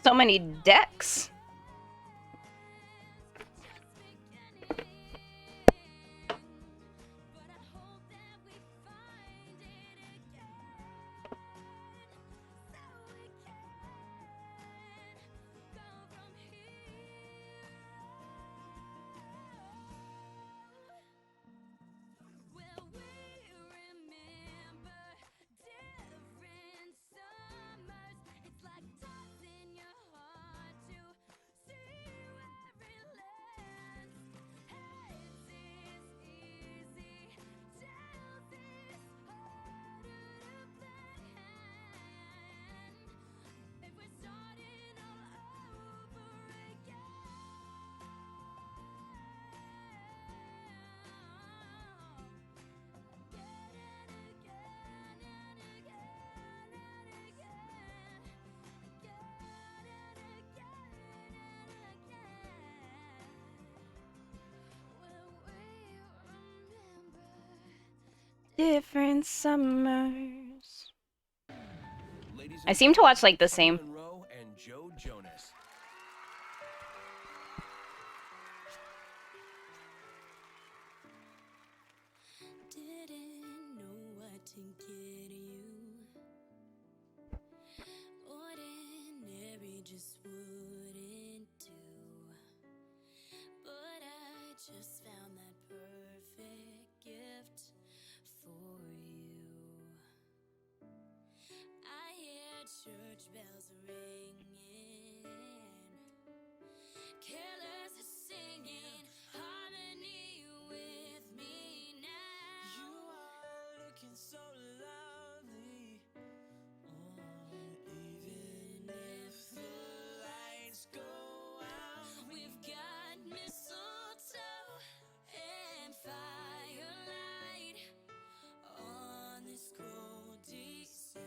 So many decks. Different summers. I seem to watch like the same. Monroe and Joe Jonas. Didn't know what to get you. Ordinary just wouldn't do. But I just found that perfect gift for you. I hear church bells ringing. Careless are singing harmony with me now. You are looking so lovely. Even if the lights go out, we've got mistletoe and firelight on this cold December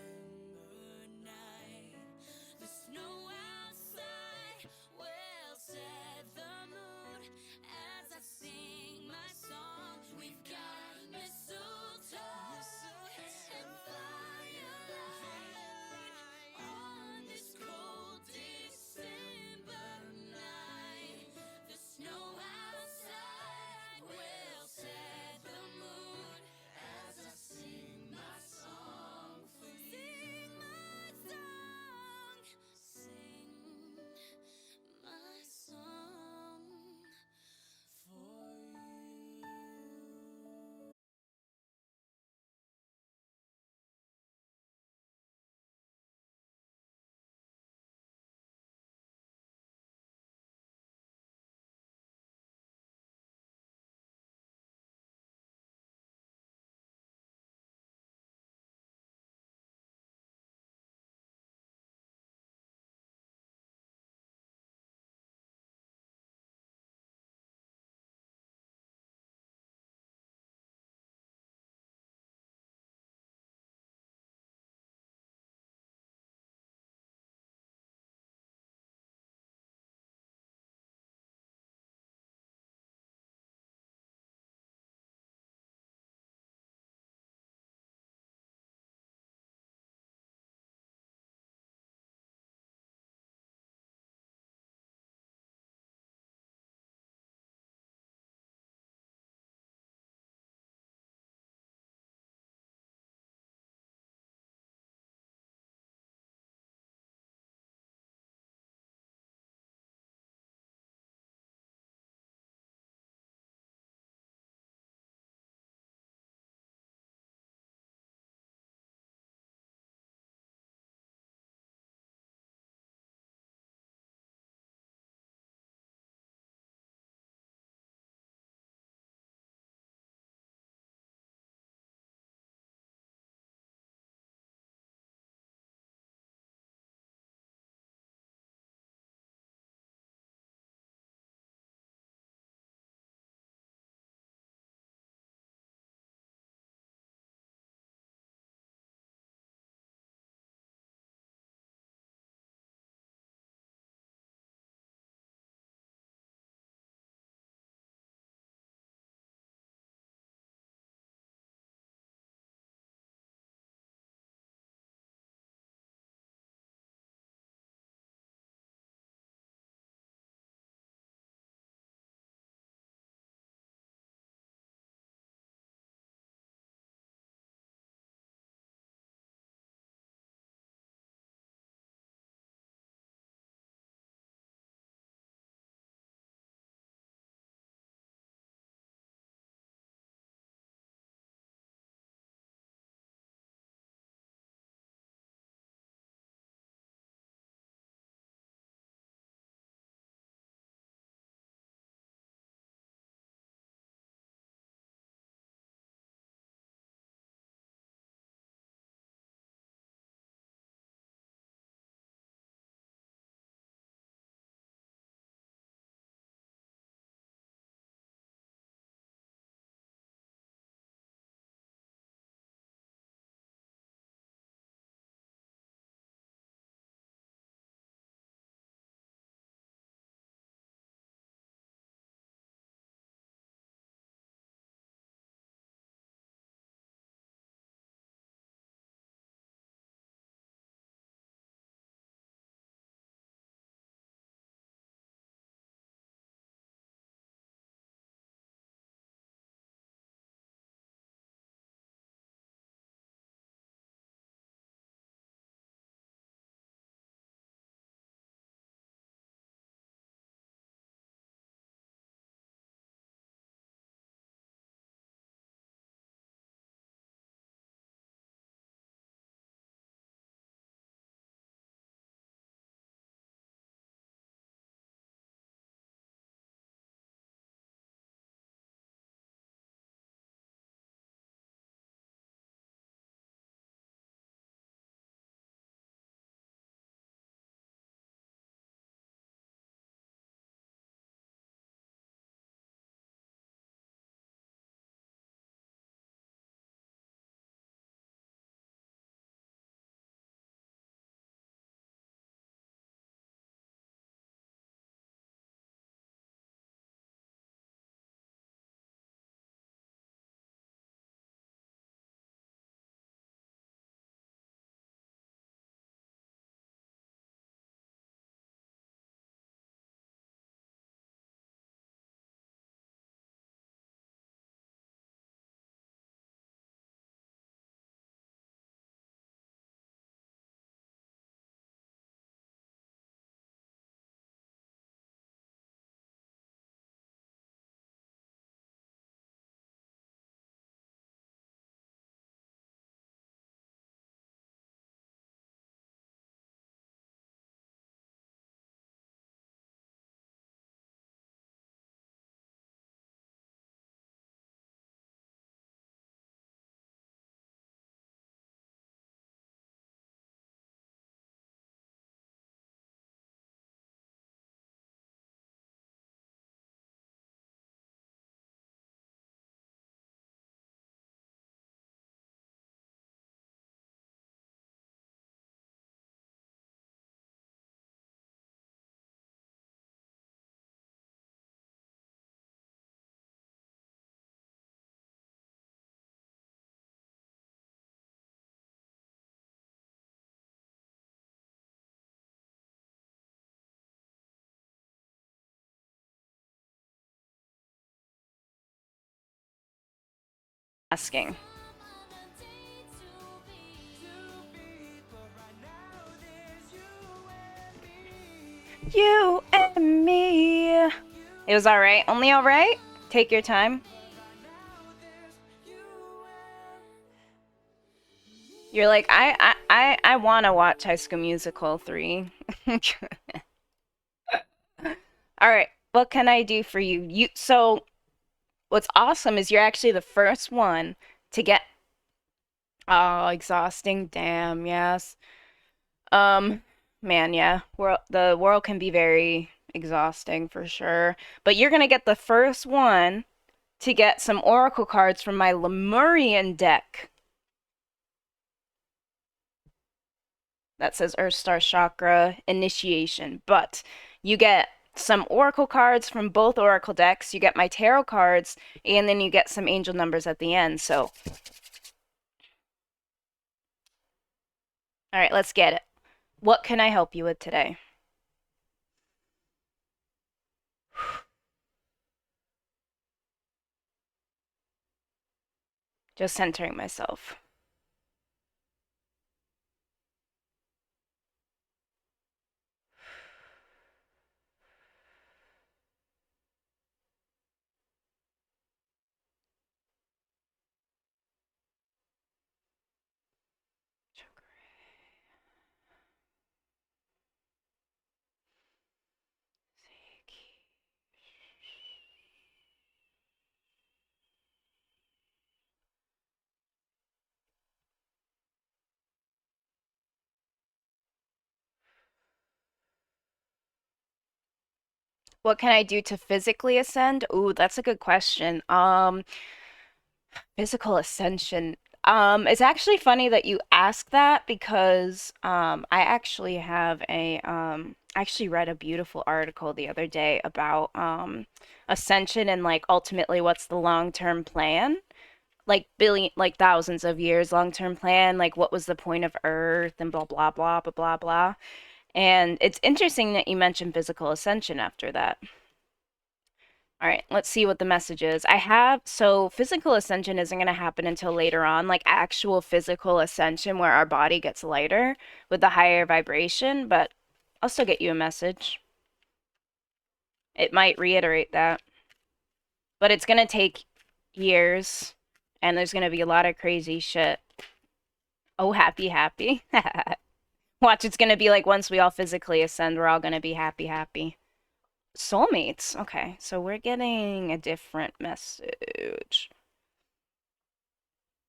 night. The snow outside will set the mood as I sing my song. We've got mistletoe Asking. You and me. It was alright. Only alright? Take your time. You're like, I wanna watch High School Musical 3. Alright, what can I do for you? So what's awesome is you're actually the first one to get. Oh, exhausting. Damn, yes. Man, yeah. The world can be very exhausting for sure. But you're gonna get the first one to get some oracle cards from my Lemurian deck. That says Earth Star Chakra Initiation. But you get some oracle cards from both oracle decks. You get my tarot cards, and then you get some angel numbers at the end. So, all right, let's get it. What can I help you with today? Just centering myself. What can I do to physically ascend? Ooh, that's a good question. Physical ascension. It's actually funny that you ask that because I actually have I actually read a beautiful article the other day about ascension and like ultimately what's the long-term plan? Like billion, like thousands of years long-term plan, like what was the point of Earth and blah blah blah blah blah blah. And it's interesting that you mentioned physical ascension after that. All right, let's see what the message is. So physical ascension isn't going to happen until later on, like actual physical ascension where our body gets lighter with the higher vibration, but I'll still get you a message. It might reiterate that. But it's going to take years, and there's going to be a lot of crazy shit. Oh, happy, happy. Watch, it's going to be like once we all physically ascend, we're all going to be happy, happy. Soulmates. Okay, so we're getting a different message.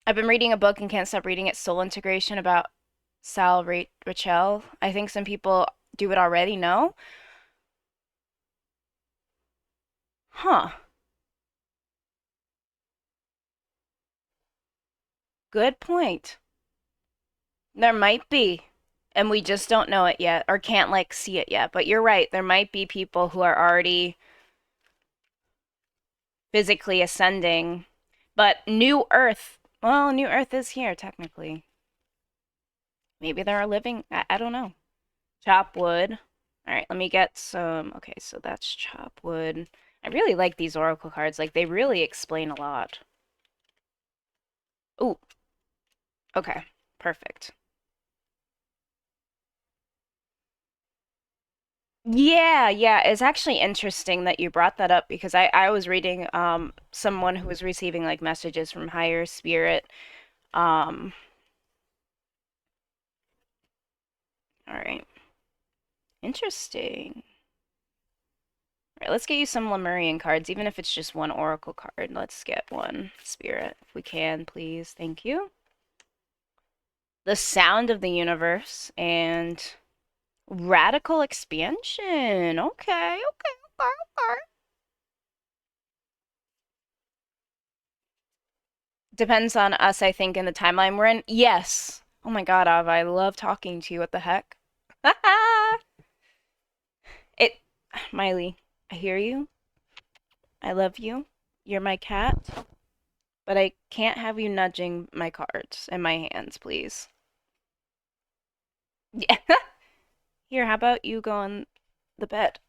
I've been reading a book and can't stop reading it, Soul Integration, about Sal Rachel. I think some people do it already, no? Huh. Good point. There might be, and we just don't know it yet, or can't like see it yet. But you're right, there might be people who are already physically ascending. But New Earth, well, New Earth is here technically. Maybe there are living, I don't know. Chop wood. All right, let me get some. Okay, so that's chop wood. I really like these oracle cards. Like, they really explain a lot. Ooh. Okay, perfect. Yeah, yeah, it's actually interesting that you brought that up because I was reading someone who was receiving like messages from higher spirit. Um, all right. Interesting. All right, let's get you some Lemurian cards, even if it's just one oracle card. Let's get one spirit if we can, please. Thank you. The sound of the universe and radical expansion. Okay, okay, okay, okay. Depends on us, I think, in the timeline we're in. Yes. Oh my God, Ava, I love talking to you. What the heck? It, Miley, I hear you. I love you. You're my cat. But I can't have you nudging my cards in my hands, please. Yeah. Here, how about you go on the bed?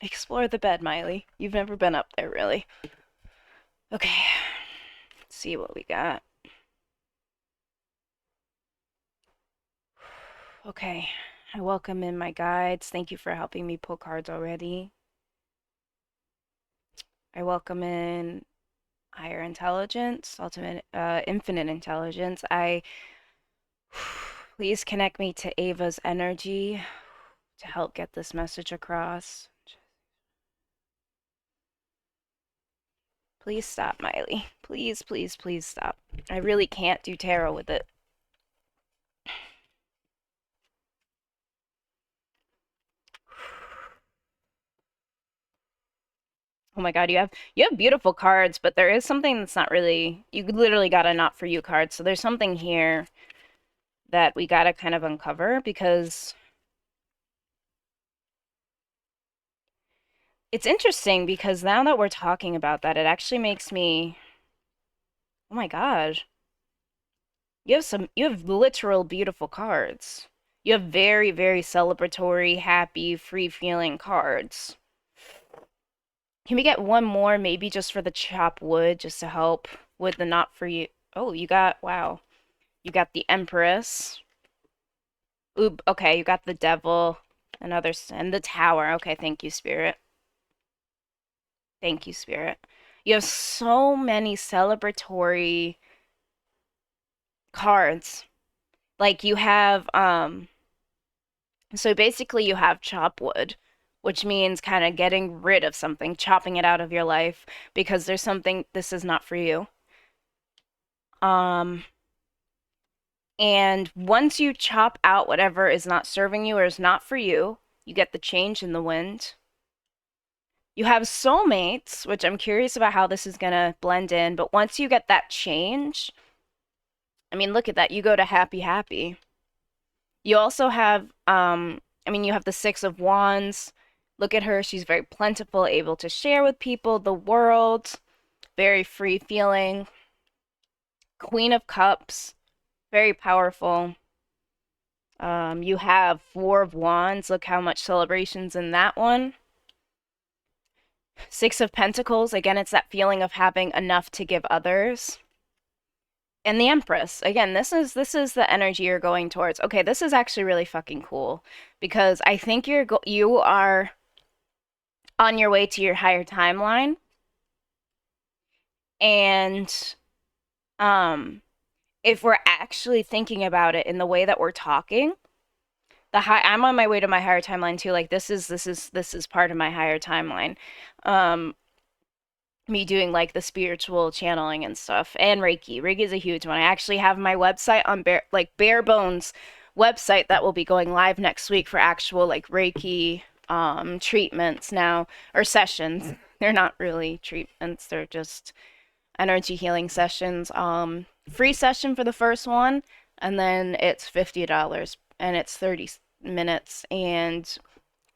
Explore the bed, Miley. You've never been up there, really. Okay. see what we got. Okay, I welcome in my guides. Thank you for helping me pull cards already. I welcome in higher intelligence, ultimate, infinite intelligence. Please connect me to Ava's energy to help get this message across. Please stop, Miley. Please, please, please stop. I really can't do tarot with it. Oh my God, you have beautiful cards, but there is something that's not really, you literally got a not for you card. So there's something here that we gotta kind of uncover because it's interesting because now that we're talking about that, it actually makes me, oh my God, you have literal beautiful cards. You have very, very celebratory, happy, free-feeling cards. Can we get one more, maybe just for the chop wood, just to help with the not for you? Oh, you got, wow. You got the Empress. Ooh, okay, you got the Devil, and the Tower. Okay, thank you, Spirit. Thank you, Spirit. You have so many celebratory cards. Like you have, so basically you have chop wood, which means kind of getting rid of something, chopping it out of your life because there's something this is not for you. Um, and once you chop out whatever is not serving you or is not for you, you get the change in the wind. You have soulmates, which I'm curious about how this is gonna blend in, but once you get that change, I mean, look at that. You go to happy, happy. You also have, I mean, you have the Six of Wands. Look at her. She's very plentiful, able to share with people, the world, very free feeling. Queen of Cups, very powerful. You have Four of Wands. Look how much celebrations in that one. Six of Pentacles. Again, it's that feeling of having enough to give others. And the Empress. Again, this is the energy you're going towards. Okay, this is actually really fucking cool because I think you are on your way to your higher timeline. And if we're actually thinking about it in the way that we're talking, I'm on my way to my higher timeline too. Like this is part of my higher timeline. Me doing like the spiritual channeling and stuff, and Reiki. Reiki is a huge one. I actually have my website on bare bones website that will be going live next week for actual like Reiki treatments now, or sessions. They're not really treatments, they're just energy healing sessions. Free session for the first one, and then it's $50 and it's 30 minutes and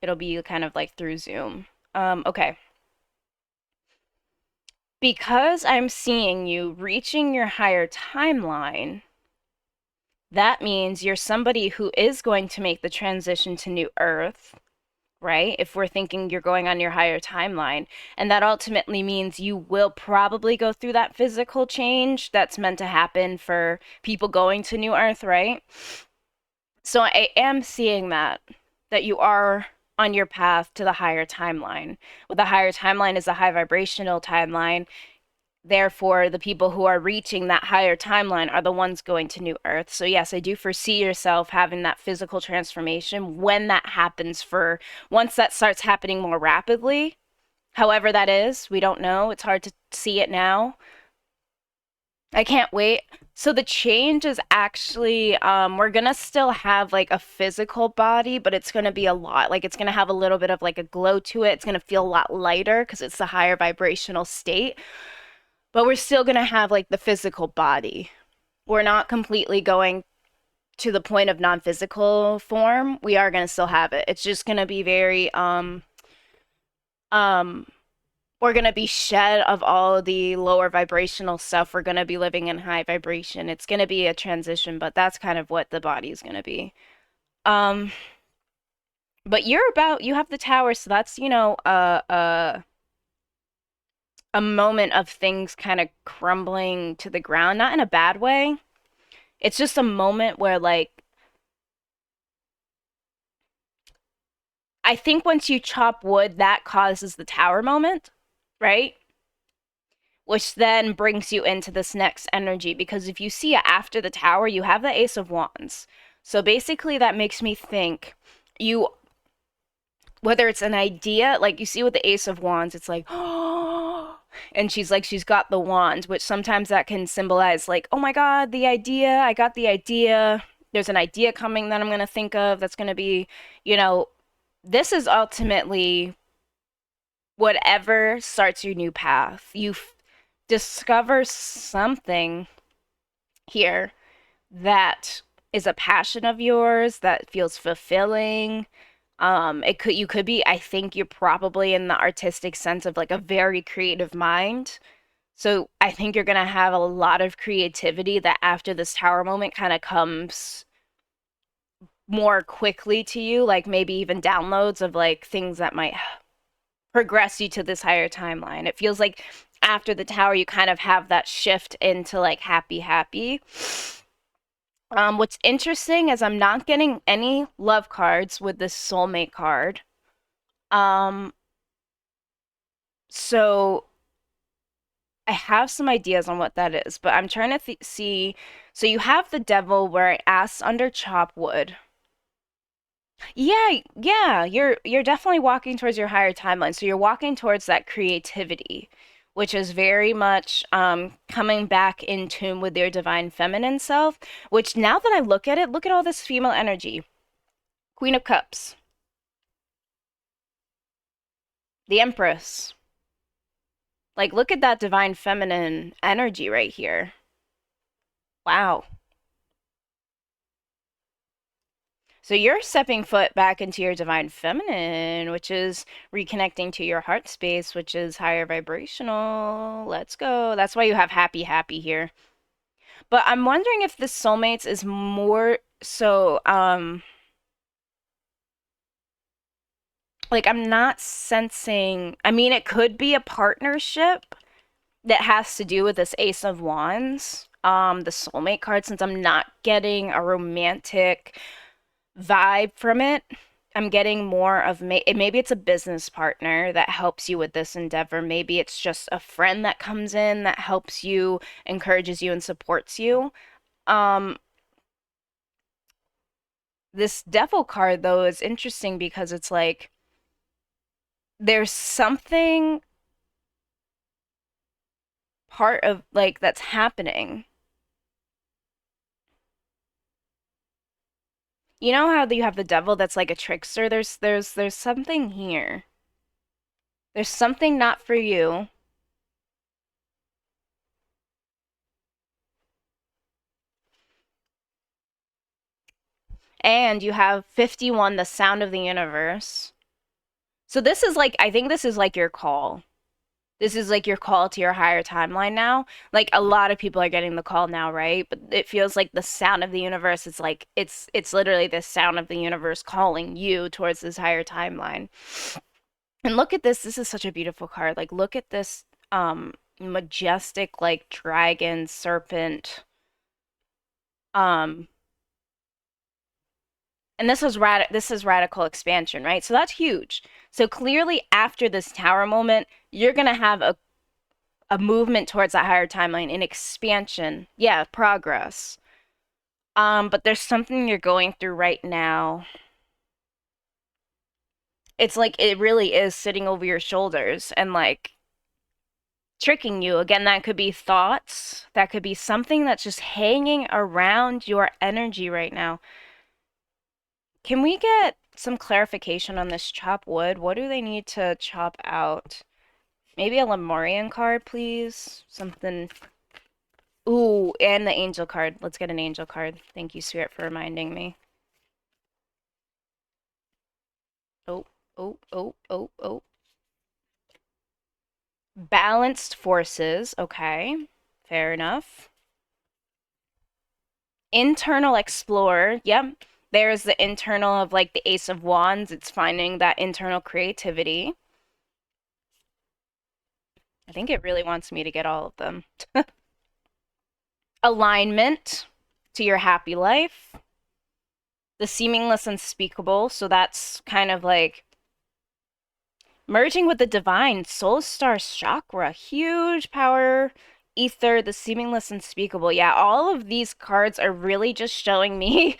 it'll be kind of like through Zoom. Okay. Because I'm seeing you reaching your higher timeline, that means you're somebody who is going to make the transition to New Earth, right? If we're thinking you're going on your higher timeline. And that ultimately means you will probably go through that physical change that's meant to happen for people going to New Earth, right? So I am seeing that you are on your path to the higher timeline. Well, the higher timeline is a high vibrational timeline. Therefore, the people who are reaching that higher timeline are the ones going to New Earth. So yes, I do foresee yourself having that physical transformation when that happens once that starts happening more rapidly. However that is, we don't know. It's hard to see it now. I can't wait. So the change is actually, we're gonna still have like a physical body, but it's gonna be a lot, like it's gonna have a little bit of like a glow to it. It's gonna feel a lot lighter because it's the higher vibrational state. But we're still gonna have like the physical body. We're not completely going to the point of non-physical form. We are gonna still have it. It's just gonna be very, we're going to be shed of all the lower vibrational stuff. We're going to be living in high vibration. It's going to be a transition, but that's kind of what the body is going to be. But you have the tower, so that's, a moment of things kind of crumbling to the ground, not in a bad way. It's just a moment where, like, I think once you chop wood, that causes the tower moment, right? Which then brings you into this next energy. Because if you see after the tower, you have the Ace of Wands. So basically, that makes me think you, whether it's an idea, like you see with the Ace of Wands, it's like, oh, and she's like, she's got the wand, which sometimes that can symbolize, like, oh my God, the idea, I got the idea. There's an idea coming that I'm going to think of that's going to be, you know, this is ultimately whatever starts your new path. You discover something here that is a passion of yours that feels fulfilling. It could you could be, I think you're probably in the artistic sense of like a very creative mind. So I think you're gonna have a lot of creativity that after this tower moment kind of comes more quickly to you, like maybe even downloads of like things that might progress you to this higher timeline. It feels like after the tower, you kind of have that shift into like happy, happy. What's interesting is I'm not getting any love cards with this soulmate card. Um, so I have some ideas on what that is, but I'm trying to see. So you have the devil where it asks under chop wood. Yeah, yeah, you're definitely walking towards your higher timeline. So you're walking towards that creativity, which is very much coming back in tune with your divine feminine self, which now that I look at it, look at all this female energy. Queen of Cups, the Empress. Like look at that divine feminine energy right here. Wow. So you're stepping foot back into your divine feminine, which is reconnecting to your heart space, which is higher vibrational. Let's go. That's why you have happy, happy here. But I'm wondering if the soulmates is more so, like I'm not sensing, I mean, it could be a partnership that has to do with this Ace of Wands, the soulmate card, since I'm not getting a romantic vibe from it. I'm getting more of maybe it's a business partner that helps you with this endeavor. Maybe it's just a friend that comes in that helps you, encourages you, and supports you. Um, this devil card though is interesting because it's like there's something part of like that's happening. You know how you have the devil that's like a trickster? There's something here. There's something not for you. And you have 51, the sound of the universe. So this is like, I think this is like your call. This is like your call to your higher timeline now. Like a lot of people are getting the call now, right? But it feels like the sound of the universe is like it's literally the sound of the universe calling you towards this higher timeline. And look at this. This is such a beautiful card. Like look at this majestic like dragon serpent um and this is radical expansion, right? So that's huge. So clearly after this tower moment, you're going to have a movement towards that higher timeline in expansion. Yeah, progress. But there's something you're going through right now. It's like it really is sitting over your shoulders and like tricking you. Again, that could be thoughts. That could be something that's just hanging around your energy right now. Can we get some clarification on this chop wood? What do they need to chop out? Maybe a Lemurian card, please. Something. Ooh, and the angel card. Let's get an angel card. Thank you, Spirit, for reminding me. Oh, oh, oh, oh, oh. Balanced forces. Okay. Fair enough. Internal explorer. Yep. There's the internal of like the Ace of Wands. It's finding that internal creativity. I think it really wants me to get all of them. Alignment to your happy life. The seamless unspeakable. So that's kind of like merging with the divine. Soul star chakra. Huge power. Ether. The seamless unspeakable. Yeah, all of these cards are really just showing me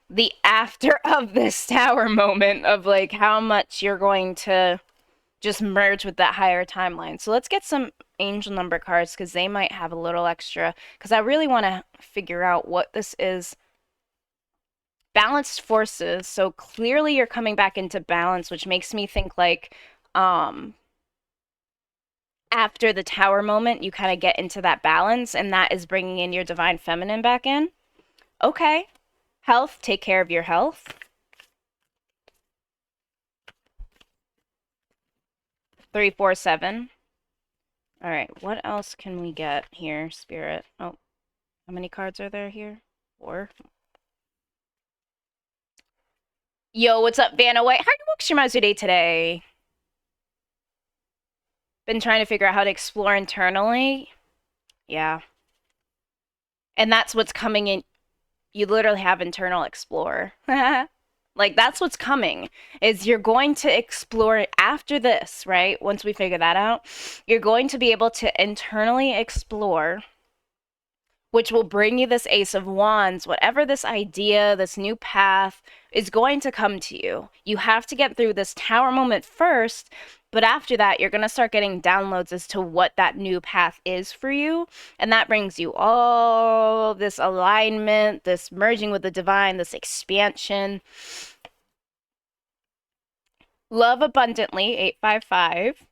the after of this tower moment of like how much you're going to just merge with that higher timeline. So let's get some angel number cards because they might have a little extra because I really want to figure out what this is. Balanced forces. So clearly you're coming back into balance, which makes me think like after the tower moment, you kind of get into that balance and that is bringing in your divine feminine back in. Okay. Health, take care of your health. 347. All right, what else can we get here, Spirit? Oh, how many cards are there here? 4. Yo, what's up, Vanna White? How you your day today? Been trying to figure out how to explore internally. Yeah. And that's what's coming in. You literally have internal explore. Like that's what's coming is you're going to explore after this, right? Once we figure that out, you're going to be able to internally explore, which will bring you this Ace of Wands, whatever this idea, this new path is going to come to you. You have to get through this tower moment first, but after that, you're going to start getting downloads as to what that new path is for you. And that brings you all this alignment, this merging with the divine, this expansion. Love abundantly, 855.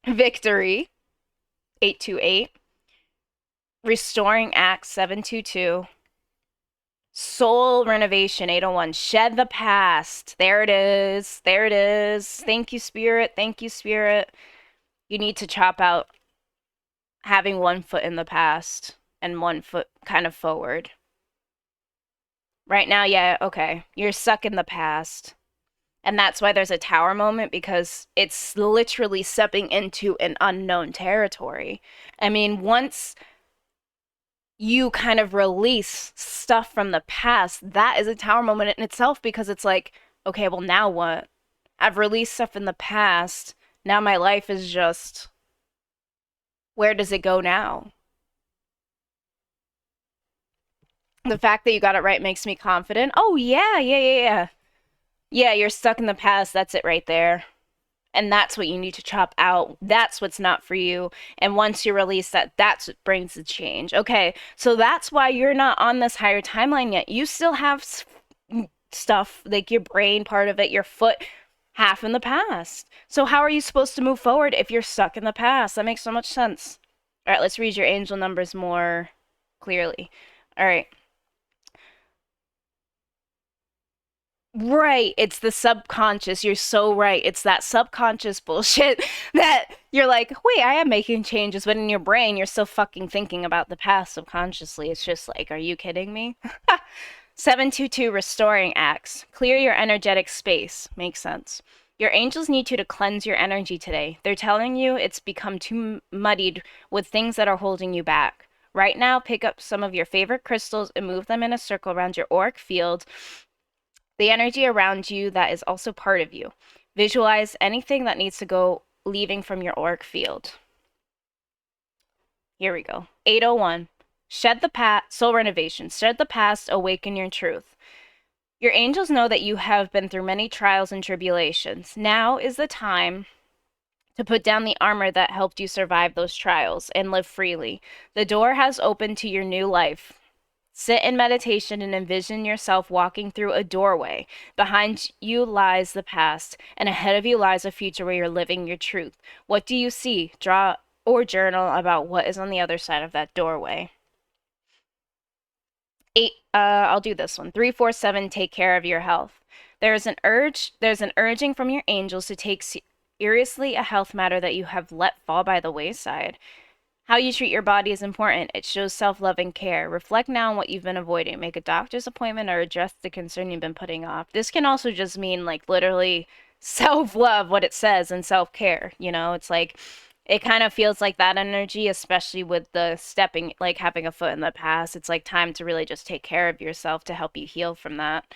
Victory, 828. Restoring Acts, 722. Soul renovation, 801. Shed the past. There it is. There it is. Thank you, Spirit. Thank you, Spirit. You need to chop out having one foot in the past and one foot kind of forward. Right now, yeah, okay. You're stuck in the past. And that's why there's a tower moment because it's literally stepping into an unknown territory. I mean, once you kind of release stuff from the past, that is a tower moment in itself because it's like, okay, well, now what? I've released stuff in the past. Now my life is just, where does it go now? The fact that you got it right makes me confident. Oh, yeah. Yeah, you're stuck in the past. That's it right there. And that's what you need to chop out. That's what's not for you. And once you release that, that's what brings the change. Okay, so that's why you're not on this higher timeline yet. You still have stuff, like your brain part of it, your foot, half in the past. So how are you supposed to move forward if you're stuck in the past? That makes so much sense. All right, let's read your angel numbers more clearly. All right. Right, it's the subconscious. You're so right. It's that subconscious bullshit that you're like, wait, I am making changes, but in your brain, you're still fucking thinking about the past subconsciously. It's just like, are you kidding me? 722 Restoring Acts. Clear your energetic space. Makes sense. Your angels need you to cleanse your energy today. They're telling you it's become too muddied with things that are holding you back. Right now, pick up some of your favorite crystals and move them in a circle around your auric field, the energy around you that is also part of you. Visualize anything that needs to go leaving from your auric field. Here we go. 801. Shed the past, soul renovation. Shed the past, awaken your truth. Your angels know that you have been through many trials and tribulations. Now is the time to put down the armor that helped you survive those trials and live freely. The door has opened to your new life. Sit in meditation and envision yourself walking through a doorway. Behind you lies the past, and ahead of you lies a future where you're living your truth. What do you see? Draw or journal about what is on the other side of that doorway. 8, I'll do this one. 347, take care of your health. There's an urging from your angels to take seriously a health matter that you have let fall by the wayside. How you treat your body is important. It shows self-love and care. Reflect now on what you've been avoiding. Make a doctor's appointment or address the concern you've been putting off. This can also just mean like literally self-love, what it says, and self-care. It's like it kind of feels like that energy, especially with the stepping, like having a foot in the past. It's like time to really just take care of yourself to help you heal from that.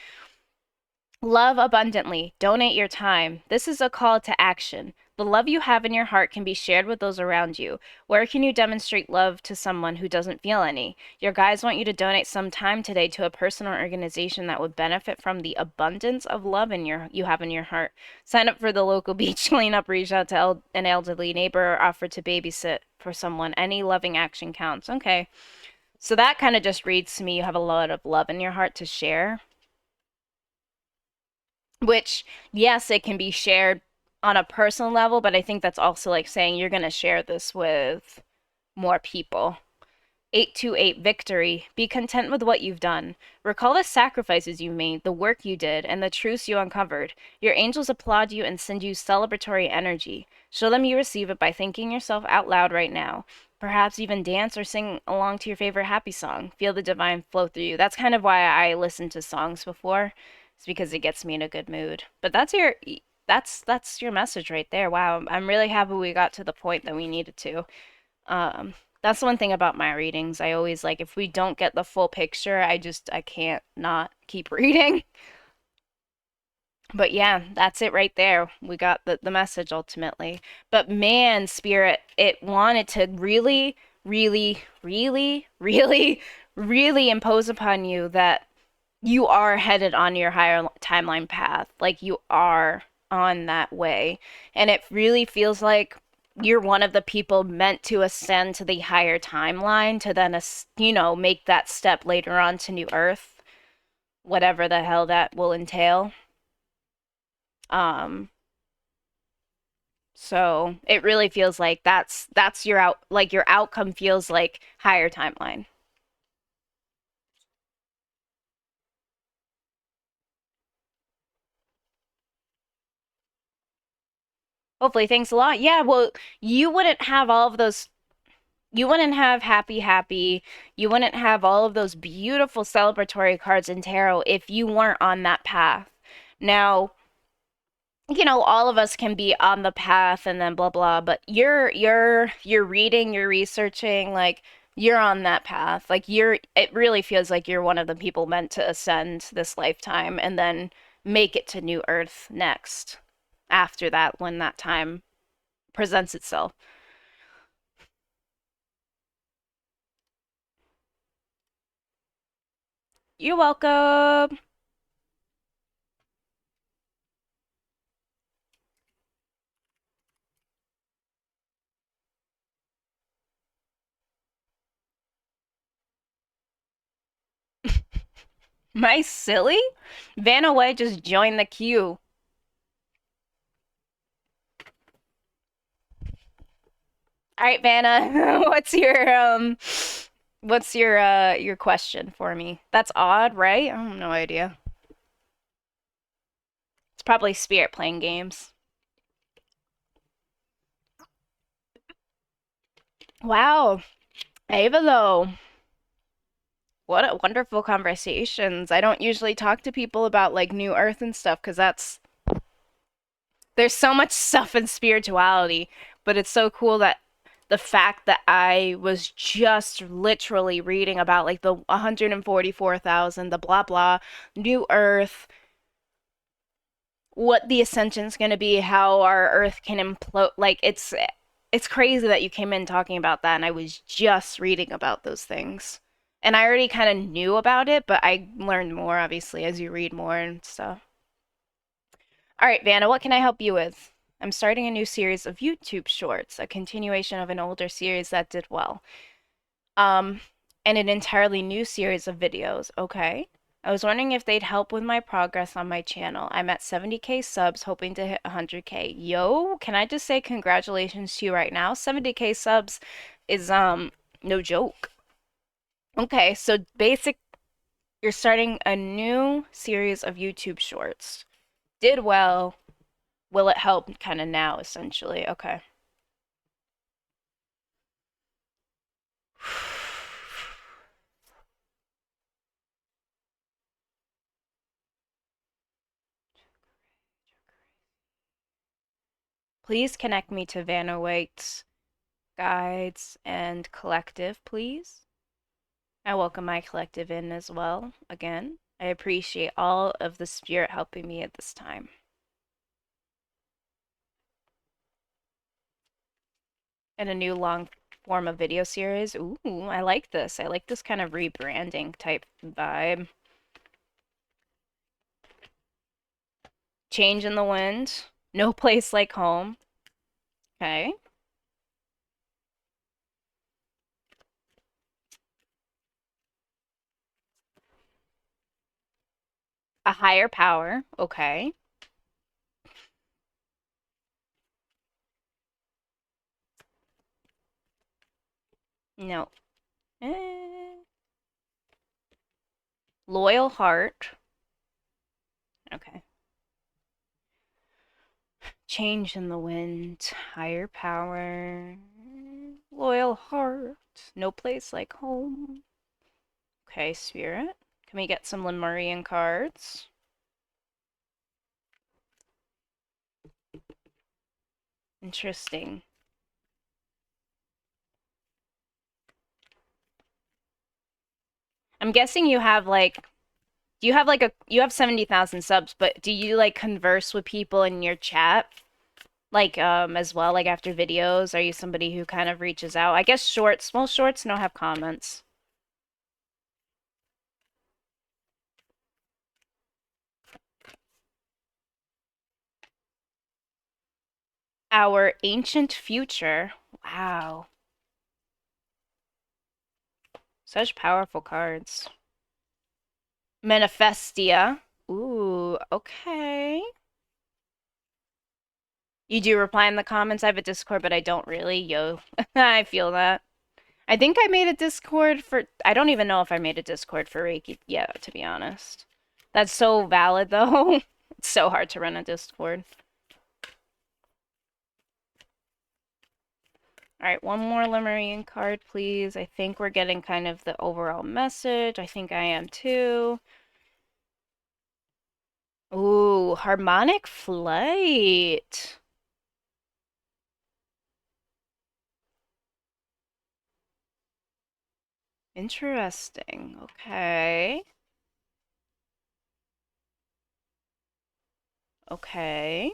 Love abundantly. Donate your time. This is a call to action. The love you have in your heart can be shared with those around you. Where can you demonstrate love to someone who doesn't feel any? Your guides want you to donate some time today to a person or organization that would benefit from the abundance of love you have in your heart. Sign up for the local beach cleanup, reach out to an elderly neighbor, or offer to babysit for someone. Any loving action counts. Okay. So that kind of just reads to me you have a lot of love in your heart to share. Which, yes, it can be shared on a personal level, but I think that's also like saying you're going to share this with more people. 828 Victory. Be content with what you've done. Recall the sacrifices you made, the work you did, and the truths you uncovered. Your angels applaud you and send you celebratory energy. Show them you receive it by thanking yourself out loud right now. Perhaps even dance or sing along to your favorite happy song. Feel the divine flow through you. That's kind of why I listened to songs before. It's because it gets me in a good mood. But that's your message right there. Wow, I'm really happy we got to the point that we needed to. Um, that's one thing about my readings. I always like if we don't get the full picture, I can't not keep reading. But yeah, that's it right there. We got the message ultimately. But man, Spirit, it wanted to really, really, really, really, really impose upon you that you are headed on your higher timeline path. Like you are on that way. And it really feels like you're one of the people meant to ascend to the higher timeline to then, make that step later on to New Earth, whatever the hell that will entail. Um, so it really feels like that's your outcome feels like higher timeline. Hopefully, thanks a lot. Yeah, well, you wouldn't have all of those you wouldn't have happy happy, you wouldn't have all of those beautiful celebratory cards in tarot if you weren't on that path. Now, all of us can be on the path and then blah blah, but you're reading, you're researching, like you're on that path. Like it really feels like you're one of the people meant to ascend this lifetime and then make it to New Earth next after that when that time presents itself. You're welcome. Am I silly? Vanna White just joined the queue. All right, Vanna, what's your question for me? That's odd, right? I have no idea. It's probably Spirit playing games. Wow, Ava though. What a wonderful conversations. I don't usually talk to people about like New Earth and stuff because there's so much stuff in spirituality, but it's so cool that the fact that I was just literally reading about like the 144,000, the blah blah, New Earth, what the ascension's going to be, how our Earth can implode. Like it's crazy that you came in talking about that, and I was just reading about those things. And I already kind of knew about it, but I learned more obviously as you read more and stuff. All right, Vanna, what can I help you with? I'm starting a new series of YouTube shorts, a continuation of an older series that did well. Um, and an entirely new series of videos. Okay. I was wondering if they'd help with my progress on my channel. I'm at 70K subs, hoping to hit 100K. Yo, can I just say congratulations to you right now? 70K subs is no joke. Okay, so you're starting a new series of YouTube shorts. Did well. Will it help kind of now, essentially? Okay. Please connect me to Vanna White's guides and collective, please. I welcome my collective in as well, again. I appreciate all of the spirit helping me at this time. And a new long form of video series. Ooh, I like this. I like this kind of rebranding type vibe. Change in the Wind. No Place Like Home. Okay. A Higher Power. Okay. No. Eh. Loyal Heart. Okay. Change in the Wind. Higher Power. Loyal Heart. No Place Like Home. Okay, Spirit. Can we get some Lemurian cards? Interesting. I'm guessing you have like, do you have like you have 70,000 subs, but do you like converse with people in your chat? Like, as well, like after videos? Are you somebody who kind of reaches out? I guess shorts, well, shorts don't have comments. Our Ancient Future. Wow. Such powerful cards. Manifestia. Ooh, okay. You do reply in the comments. I have a Discord, but I don't really. Yo, I feel that. I think I made a Discord for. I don't even know if I made a Discord for Reiki yet, to be honest. That's so valid, though. It's so hard to run a Discord. Alright, one more Lemurian card, please. I think we're getting kind of the overall message. I think I am too. Ooh, Harmonic Flight. Interesting. Okay. Okay.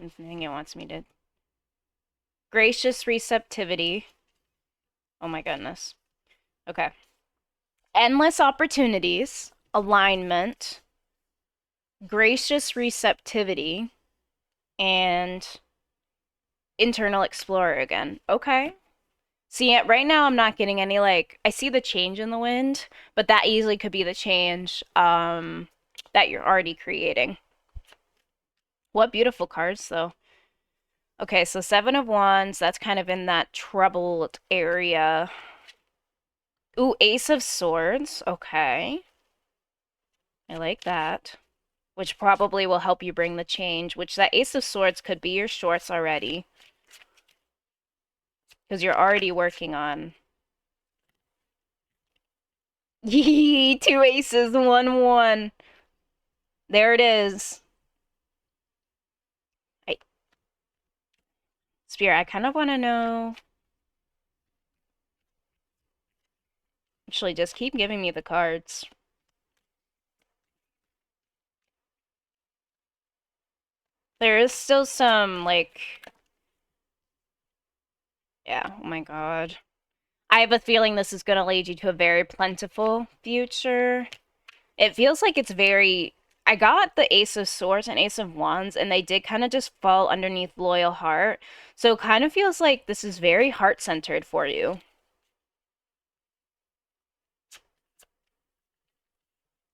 I think it wants me to. Gracious Receptivity. Oh my goodness. Okay. Endless Opportunities. Alignment. Gracious Receptivity. And Internal Explorer again. Okay. See, right now I'm not getting any, like, I see the change in the wind, but that easily could be the change that you're already creating. What beautiful cards, though. Okay, so Seven of Wands, that's kind of in that troubled area. Ooh, Ace of Swords. Okay. I like that. Which probably will help you bring the change, which that Ace of Swords could be your shorts already. Because you're already working on. Yee, two aces, 1-1. There it is. Spirit, I kind of want to know. Actually, just keep giving me the cards. There is still some, like... Yeah, oh my god. I have a feeling this is going to lead you to a very plentiful future. It feels like it's very... I got the Ace of Swords and Ace of Wands, and they did kind of just fall underneath Loyal Heart. So it kind of feels like this is very heart-centered for you.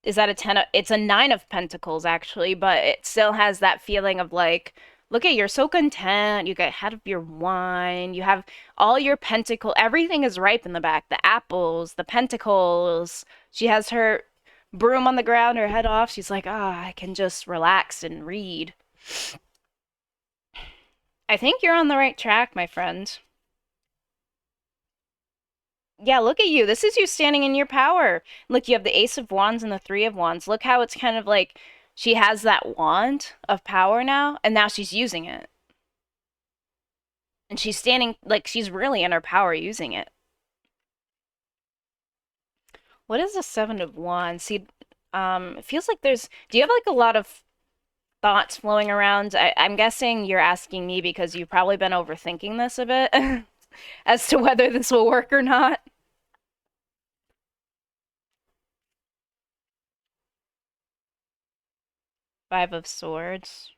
Is that a 10 of... It's a 9 of Pentacles, actually, but it still has that feeling of, like... Look at, you're so content, you get ahead of your wine, you have all your pentacle, everything is ripe in the back, the apples, the pentacles. She has her broom on the ground, her head off. She's like, I can just relax and read. I think you're on the right track, my friend. Yeah, look at you. This is you standing in your power. Look, you have the Ace of Wands and the Three of Wands. Look how it's kind of like She has that wand of power now, and now she's using it. And she's standing, like, she's really in her power using it. What is the Seven of Wands? See, it feels like there's. Do you have like a lot of thoughts flowing around? I'm guessing you're asking me because you've probably been overthinking this a bit as to whether this will work or not. Five of Swords.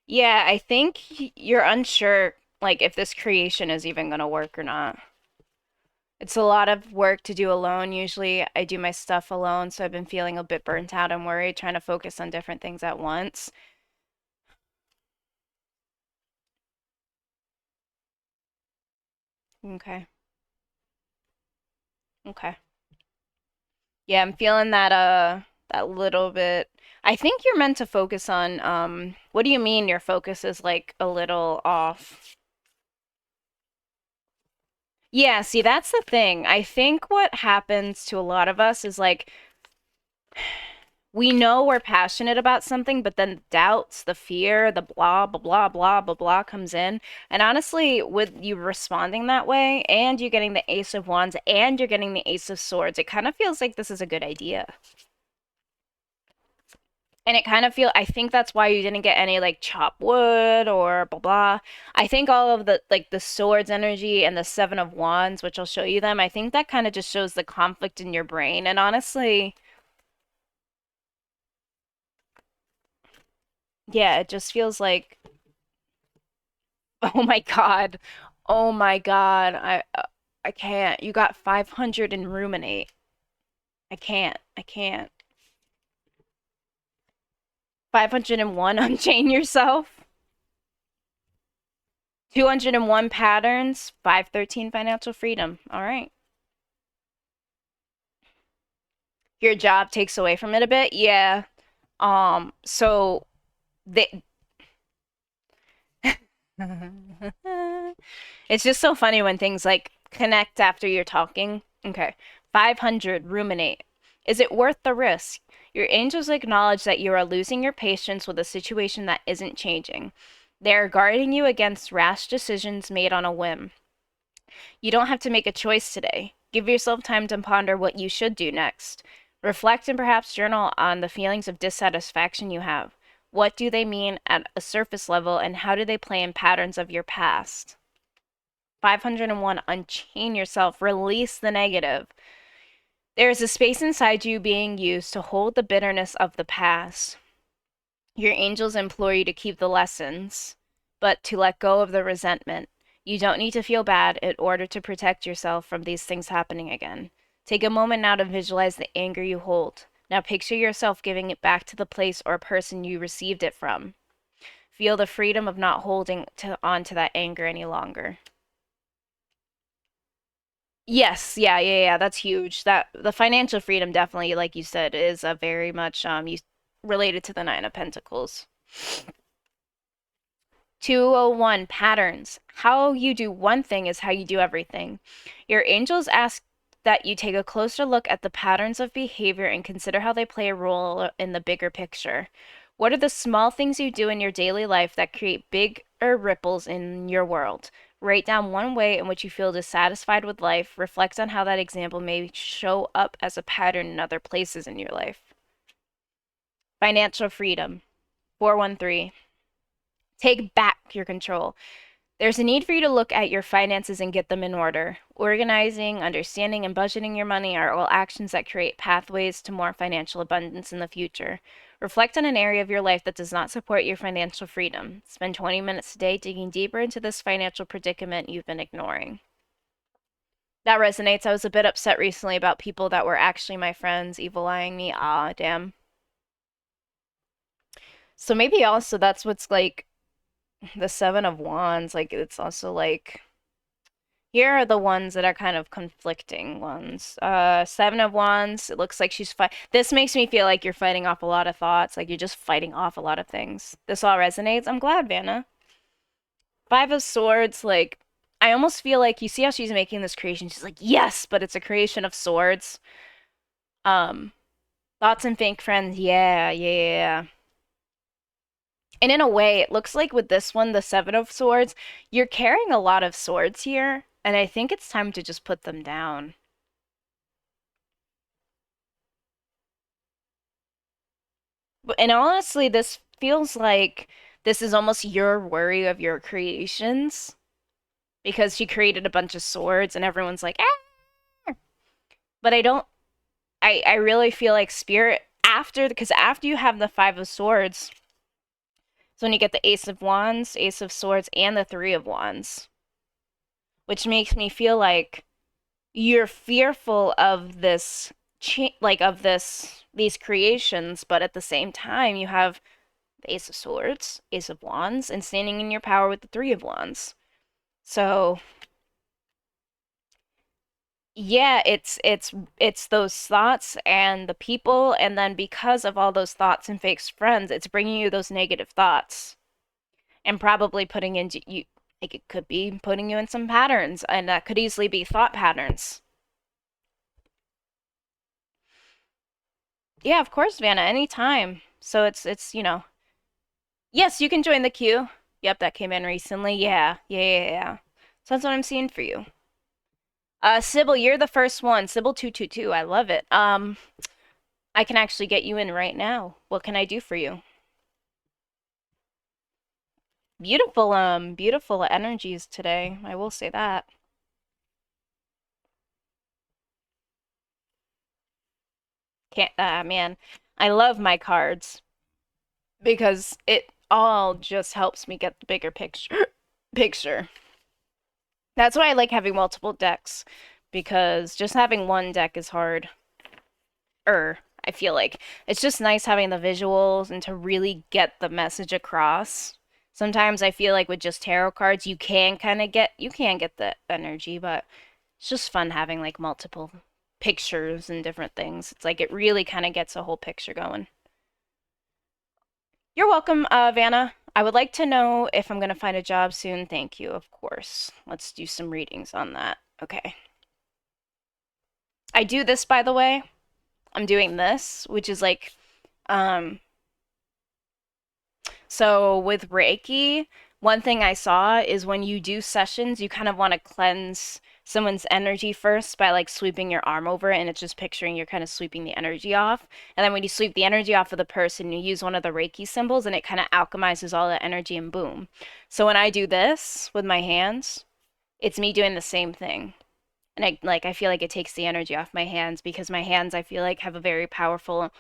Yeah, I think you're unsure, like, if this creation is even gonna work or not. It's a lot of work to do alone. Usually, I do my stuff alone, so I've been feeling a bit burnt out and worried, trying to focus on different things at once. Okay. Okay. Yeah, I'm feeling that little bit. I think you're meant to focus on what do you mean your focus is like a little off? Yeah, see, that's the thing. I think what happens to a lot of us is like we know we're passionate about something, but then doubts, the fear, the blah, blah, blah, blah, blah, blah comes in. And honestly, with you responding that way, and you getting the Ace of Wands, and you're getting the Ace of Swords, it kind of feels like this is a good idea. And it kind of feel I think that's why you didn't get any like chop wood or blah blah. I think all of the like the swords energy and the seven of wands, which I'll show you them, I think that kind of just shows the conflict in your brain. And honestly, yeah, it just feels like oh my God. Oh my God. I can't. You got 500 and ruminate. I can't. I can't. 501 unchain yourself. 201 patterns, 513 financial freedom. All right. Your job takes away from it a bit. Yeah. So they it's just so funny when things like connect after you're talking. Okay. 500 ruminate. Is it worth the risk? Your angels acknowledge that you are losing your patience with a situation that isn't changing. They are guarding you against rash decisions made on a whim. You don't have to make a choice today. Give yourself time to ponder what you should do next. Reflect and perhaps journal on the feelings of dissatisfaction you have. What do they mean at a surface level, and how do they play in patterns of your past? 501, unchain yourself, release the negative. There is a space inside you being used to hold the bitterness of the past. Your angels implore you to keep the lessons, but to let go of the resentment. You don't need to feel bad in order to protect yourself from these things happening again. Take a moment now to visualize the anger you hold. Now picture yourself giving it back to the place or person you received it from. Feel the freedom of not holding on to that anger any longer. Yes, yeah, that's huge. That the financial freedom definitely, like you said, is a very much related to the Nine of Pentacles. 201 patterns. How you do one thing is how you do everything. Your angels ask that you take a closer look at the patterns of behavior and consider how they play a role in the bigger picture. What are the small things you do in your daily life that create bigger ripples in your world? Write down one way in which you feel dissatisfied with life. Reflect on how that example may show up as a pattern in other places in your life. Financial freedom. 413. Take back your control. There's a need for you to look at your finances and get them in order. Organizing, understanding, and budgeting your money are all actions that create pathways to more financial abundance in the future. Reflect on an area of your life that does not support your financial freedom. Spend 20 minutes a day digging deeper into this financial predicament you've been ignoring. That resonates. I was a bit upset recently about people that were actually my friends evil eyeing me. Ah, damn. So maybe also that's what's like the Seven of Wands. Like, it's also like here are the ones that are kind of conflicting ones. Seven of Wands, it looks like she's fight. This makes me feel like you're fighting off a lot of thoughts, like you're just fighting off a lot of things. This all resonates. I'm glad, Vanna. Five of Swords, like I almost feel like you see how she's making this creation. She's like, yes, but it's a creation of swords. Um, thoughts and fake friends. Yeah, yeah, yeah. And in a way, it looks like with this one, the Seven of Swords, you're carrying a lot of swords here, and I think it's time to just put them down. And honestly, this feels like this is almost your worry of your creations because she created a bunch of swords and everyone's like, ah! But I really feel like Spirit because after you have the Five of Swords, so when you get the Ace of Wands, Ace of Swords, and the Three of Wands, which makes me feel like you're fearful of this like of these creations, but at the same time you have the Ace of Swords, Ace of Wands, and standing in your power with the Three of Wands. So yeah, it's those thoughts and the people, and then because of all those thoughts and fake friends, it's bringing you those negative thoughts and probably putting into you like it could be putting you in some patterns, and that could easily be thought patterns. Yeah, of course, Vanna, anytime. So it's yes, you can join the queue. Yep, that came in recently. Yeah, yeah, yeah, yeah. So that's what I'm seeing for you. Sybil, you're the first one. Sybil 222. I love it. I can actually get you in right now. What can I do for you? Beautiful energies today. I will say that. Can't man, I love my cards because it all just helps me get the bigger picture. That's why I like having multiple decks because just having one deck is hard. I feel like it's just nice having the visuals and to really get the message across. Sometimes I feel like with just tarot cards, you can get the energy, but it's just fun having like multiple pictures and different things. It's like it really kind of gets a whole picture going. You're welcome, Vanna. I would like to know if I'm going to find a job soon. Thank you, of course. Let's do some readings on that. Okay. I do this, by the way. I'm doing this, which is like, um, so with Reiki, one thing I saw is when you do sessions, you kind of want to cleanse someone's energy first by like sweeping your arm over it, and it's just picturing you're kind of sweeping the energy off. And then when you sweep the energy off of the person, you use one of the Reiki symbols, and it kind of alchemizes all the energy and boom. So when I do this with my hands, it's me doing the same thing. And I feel like it takes the energy off my hands because my hands I feel like have a very powerful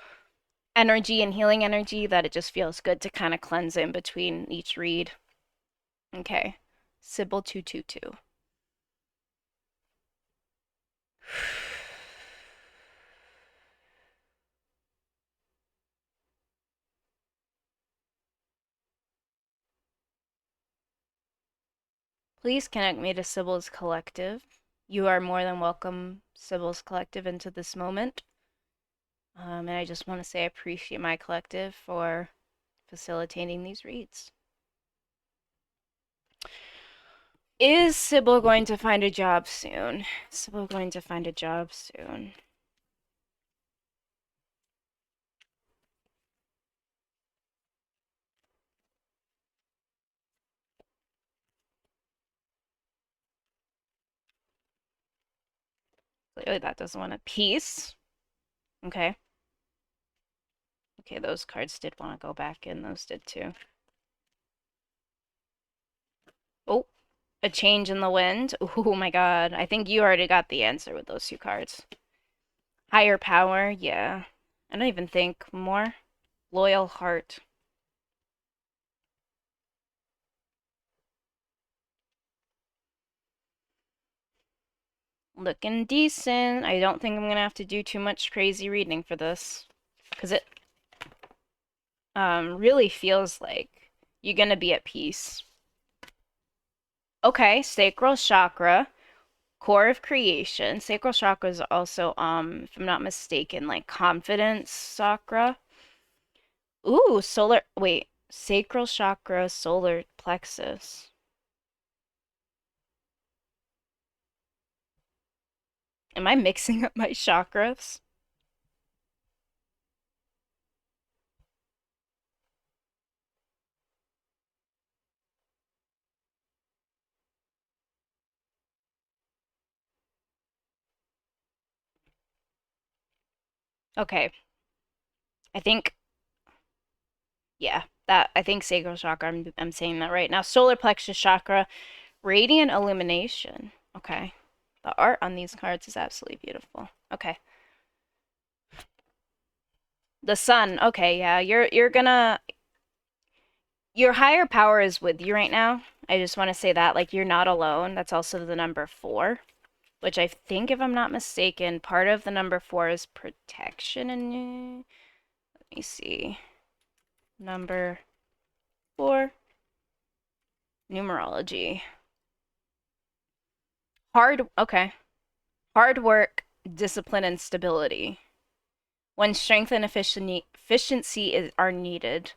energy and healing energy that it just feels good to kind of cleanse in between each read. Okay. Sybil 222. Please connect me to Sybil's Collective. You are more than welcome, Sybil's Collective, into this moment. And I just want to say I appreciate my collective for facilitating these reads. Is Sybil going to find a job soon? Sybil going to find a job soon. Clearly that doesn't want a peace. Okay. Okay, those cards did want to go back in. Those did too. Oh, a change in the wind. Oh my god. I think you already got the answer with those two cards. Higher power, yeah. I don't even think more. Loyal heart. Looking decent. I don't think I'm gonna have to do too much crazy reading for this. Because it really feels like you're gonna be at peace. Okay, sacral chakra. Core of creation. Sacral chakra is also, if I'm not mistaken, like confidence chakra. Ooh, wait, sacral chakra, solar plexus. Am I mixing up my chakras? Okay, I think, yeah, that I think sacral chakra. I'm saying that right now. Solar plexus chakra, radiant illumination. Okay, the art on these cards is absolutely beautiful. Okay, the sun. Okay, yeah, you're gonna your higher power is with you right now. I just want to say that like you're not alone. That's also the number 4, which I think, if I'm not mistaken, part of the number 4 is protection. And let me see, number 4, numerology. Okay. Hard work, discipline, and stability. When strength and efficiency are needed.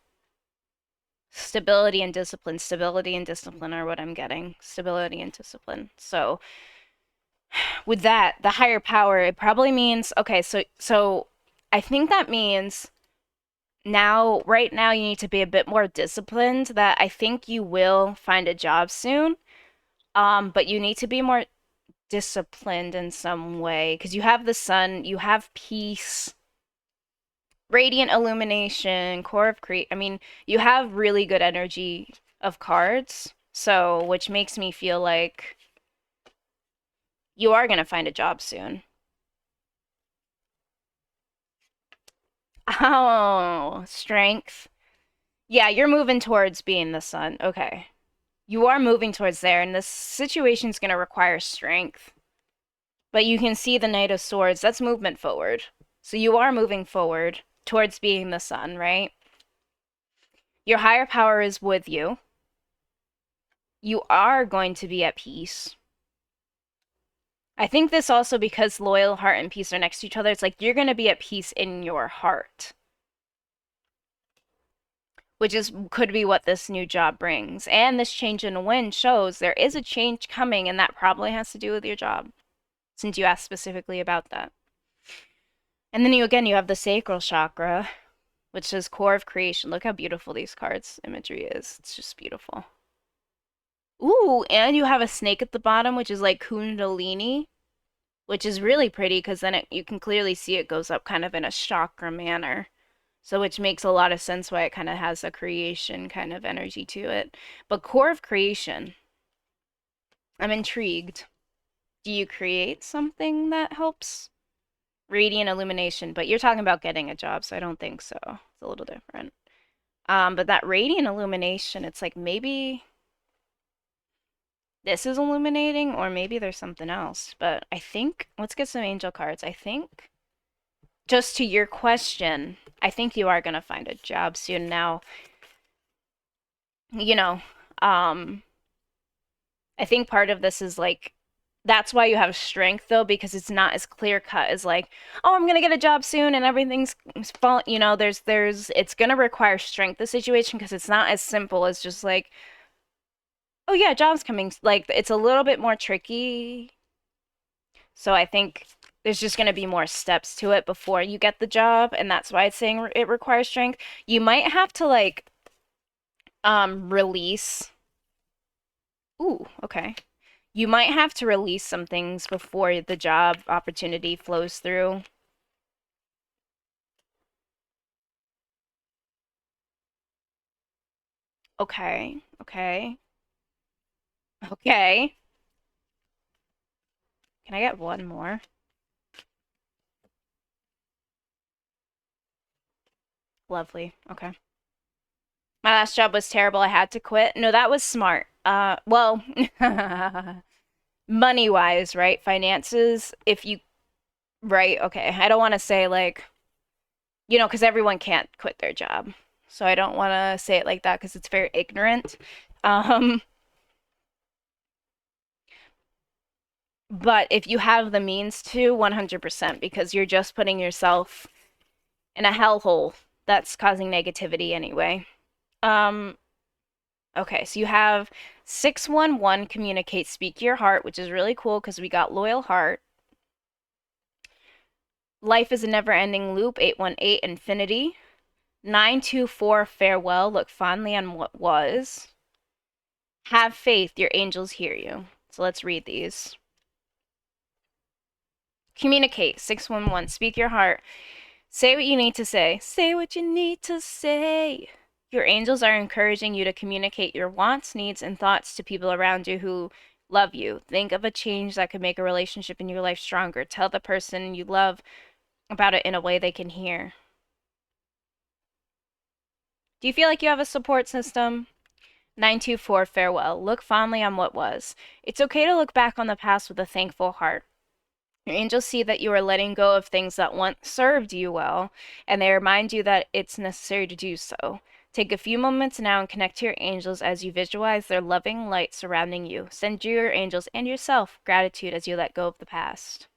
Stability and discipline. Stability and discipline are what I'm getting. Stability and discipline. So with that, the higher power, it probably means, okay, so I think that means now, right now, you need to be a bit more disciplined. That I think you will find a job soon. But you need to be more disciplined in some way because you have the sun, you have peace, radiant illumination, core of create. I mean, you have really good energy of cards, so which makes me feel like you are gonna find a job soon. Oh, strength. Yeah, you're moving towards being the sun. Okay. You are moving towards there, and this situation's gonna require strength. But you can see the Knight of Swords. That's movement forward. So you are moving forward towards being the sun, right? Your higher power is with you. You are going to be at peace. I think this also because loyal heart and peace are next to each other. It's like you're going to be at peace in your heart, which is could be what this new job brings. And this change in wind shows there is a change coming, and that probably has to do with your job, since you asked specifically about that. And then you have the sacral chakra, which is core of creation. Look how beautiful these cards imagery is. It's just beautiful. Ooh, and you have a snake at the bottom, which is like Kundalini, which is really pretty because then you can clearly see it goes up kind of in a chakra manner. So which makes a lot of sense why it kind of has a creation kind of energy to it. But core of creation, I'm intrigued. Do you create something that helps? Radiant illumination, but you're talking about getting a job, so I don't think so. It's a little different. But that radiant illumination, it's like maybe this is illuminating, or maybe there's something else. But I think, let's get some angel cards. I think, just to your question, I think you are going to find a job soon. Now, you know, I think part of this is like, that's why you have strength though, because it's not as clear cut as like, oh, I'm gonna get a job soon and everything's falling. You know, it's gonna require strength, the situation, because it's not as simple as just like, oh yeah, job's coming. Like it's a little bit more tricky. So I think there's just gonna be more steps to it before you get the job, and that's why it's saying it requires strength. You might have to like release. Ooh, okay. You might have to release some things before the job opportunity flows through. Okay, okay, okay. Can I get one more? Lovely. Okay. My last job was terrible. I had to quit. No, that was smart. Well, money-wise, right? Finances, if you, right, okay. I don't want to say like, because everyone can't quit their job. So I don't want to say it like that because it's very ignorant. Um, but if you have the means to, 100%, because you're just putting yourself in a hellhole that's causing negativity anyway. Um, okay, so you have 611 communicate, speak your heart, which is really cool because we got loyal heart. Life is a never-ending loop. 818 infinity. 924 farewell. Look fondly on what was. Have faith. Your angels hear you. So let's read these. Communicate. 611. Speak your heart. Say what you need to say. Say what you need to say. Your angels are encouraging you to communicate your wants, needs, and thoughts to people around you who love you. Think of a change that could make a relationship in your life stronger. Tell the person you love about it in a way they can hear. Do you feel like you have a support system? 924 farewell. Look fondly on what was. It's okay to look back on the past with a thankful heart. Your angels see that you are letting go of things that once served you well, and they remind you that it's necessary to do so. Take a few moments now and connect to your angels as you visualize their loving light surrounding you. Send your angels and yourself gratitude as you let go of the past.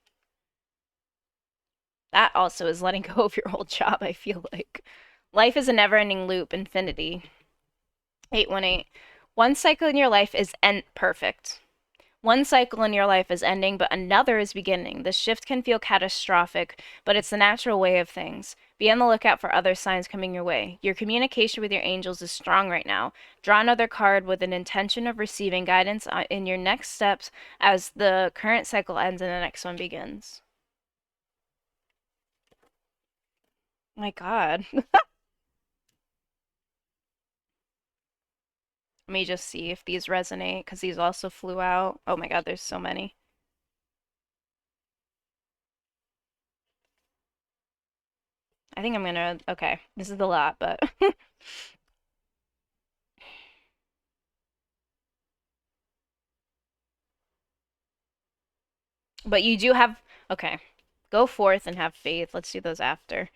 That also is letting go of your old job, I feel like. Life is a never-ending loop, infinity. 818. One cycle in your life is perfect. One cycle in your life is ending, but another is beginning. The shift can feel catastrophic, but it's the natural way of things. Be on the lookout for other signs coming your way. Your communication with your angels is strong right now. Draw another card with an intention of receiving guidance in your next steps as the current cycle ends and the next one begins. My God. Let me just see if these resonate, because these also flew out. Oh my God, there's so many. I think I'm gonna, okay, this is a lot, but but you do have, okay, go forth and have faith. Let's do those after.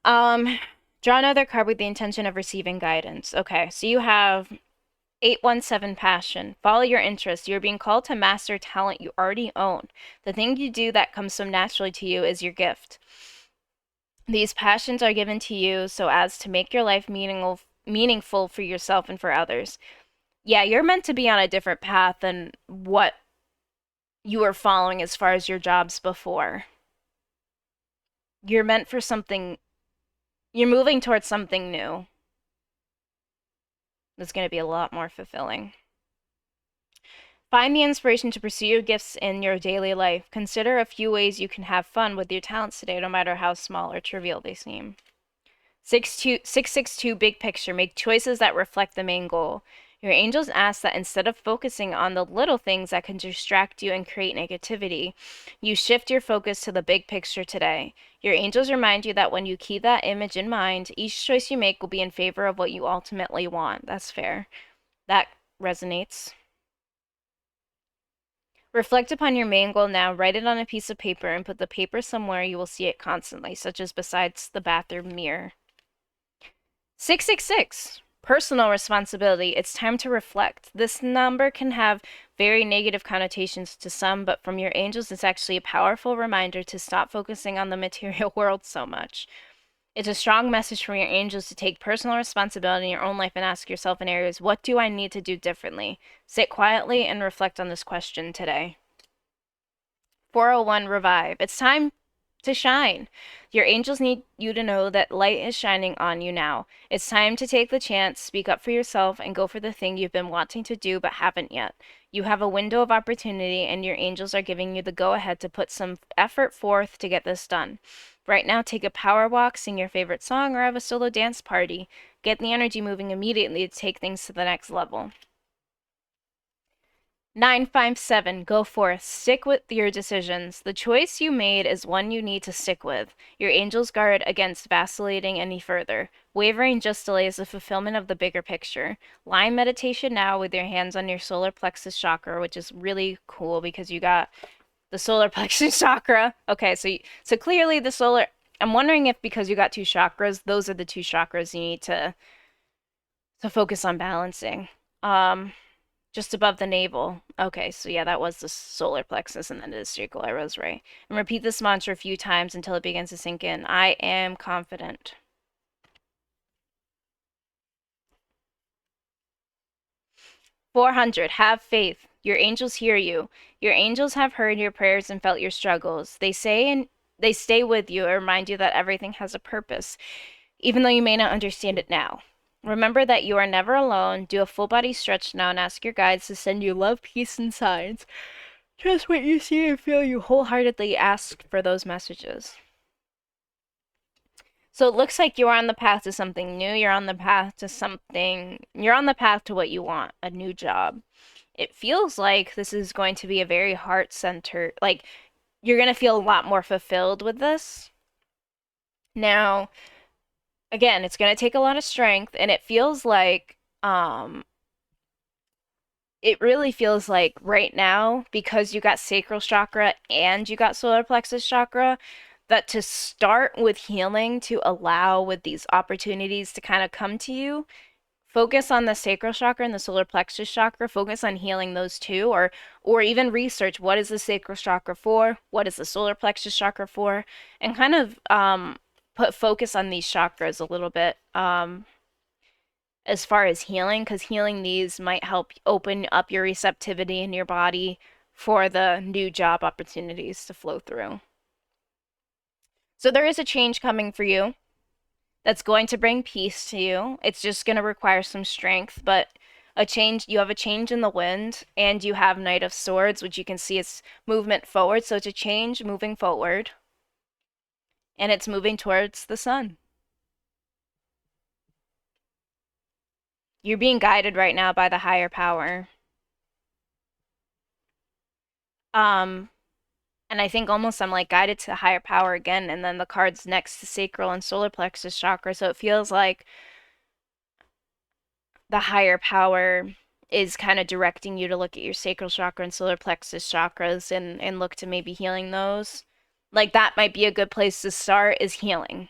Um, Draw another card with the intention of receiving guidance. Okay, so you have 817 passion. Follow your interests. You're being called to master talent you already own. The thing you do that comes so naturally to you is your gift. These passions are given to you so as to make your life meaningful for yourself and for others. Yeah, you're meant to be on a different path than what you were following as far as your jobs before. You're meant for something, you're moving towards something new. That's going to be a lot more fulfilling. Find the inspiration to pursue your gifts in your daily life. Consider a few ways you can have fun with your talents today, no matter how small or trivial they seem. 662 big picture. Make choices that reflect the main goal. Your angels ask that instead of focusing on the little things that can distract you and create negativity, you shift your focus to the big picture today. Your angels remind you that when you keep that image in mind, each choice you make will be in favor of what you ultimately want. That's fair. That resonates. Reflect upon your main goal now, write it on a piece of paper, and put the paper somewhere you will see it constantly, such as besides the bathroom mirror. 666. Personal responsibility. It's time to reflect. This number can have very negative connotations to some, but from your angels, it's actually a powerful reminder to stop focusing on the material world so much. It's a strong message from your angels to take personal responsibility in your own life and ask yourself in areas, what do I need to do differently? Sit quietly and reflect on this question today. 401 revive. It's time to shine. Your angels need you to know that light is shining on you now. It's time to take the chance, speak up for yourself, and go for the thing you've been wanting to do but haven't yet. You have a window of opportunity, and your angels are giving you the go ahead to put some effort forth to get this done. Right now, take a power walk, sing your favorite song, or have a solo dance party. Get the energy moving immediately to take things to the next level. 957, go forth. Stick with your decisions. The choice you made is one you need to stick with. Your angels guard against vacillating any further. Wavering just delays the fulfillment of the bigger picture. Line meditation now with your hands on your solar plexus chakra, which is really cool because you got the solar plexus chakra. Okay, so clearly the solar. I'm wondering if because you got two chakras, those are the two chakras you need to focus on balancing. Just above the navel. Okay, so yeah, that was the solar plexus and then the sacral. I was right. And repeat this mantra a few times until it begins to sink in. I am confident. 400. Have faith. Your angels hear you. Your angels have heard your prayers and felt your struggles. They They stay with you and remind you that everything has a purpose, even though you may not understand it now. Remember that you are never alone. Do a full body stretch now and ask your guides to send you love, peace, and signs. Trust what you see and feel. You wholeheartedly ask for those messages. So it looks like you're on the path to something new. You're on the path to something. You're on the path to what you want, a new job. It feels like this is going to be a very heart-centered, like you're going to feel a lot more fulfilled with this. Now, again, it's going to take a lot of strength, and it really feels like right now, because you got sacral chakra and you got solar plexus chakra, that to start with healing, to allow with these opportunities to kind of come to you, focus on the sacral chakra and the solar plexus chakra, focus on healing those two, or even research what is the sacral chakra for, what is the solar plexus chakra for, and kind of put focus on these chakras a little bit as far as healing, because healing these might help open up your receptivity in your body for the new job opportunities to flow through. So there is a change coming for you that's going to bring peace to you. It's just going to require some strength, but you have a change in the wind, and you have Knight of Swords, which you can see is movement forward. So it's a change moving forward, and it's moving towards the sun. You're being guided right now by the higher power. Um, and I think almost I'm like guided to higher power again, and then the cards next to sacral and solar plexus chakra. So it feels like the higher power is kind of directing you to look at your sacral chakra and solar plexus chakras and look to maybe healing those. Like that might be a good place to start, is healing.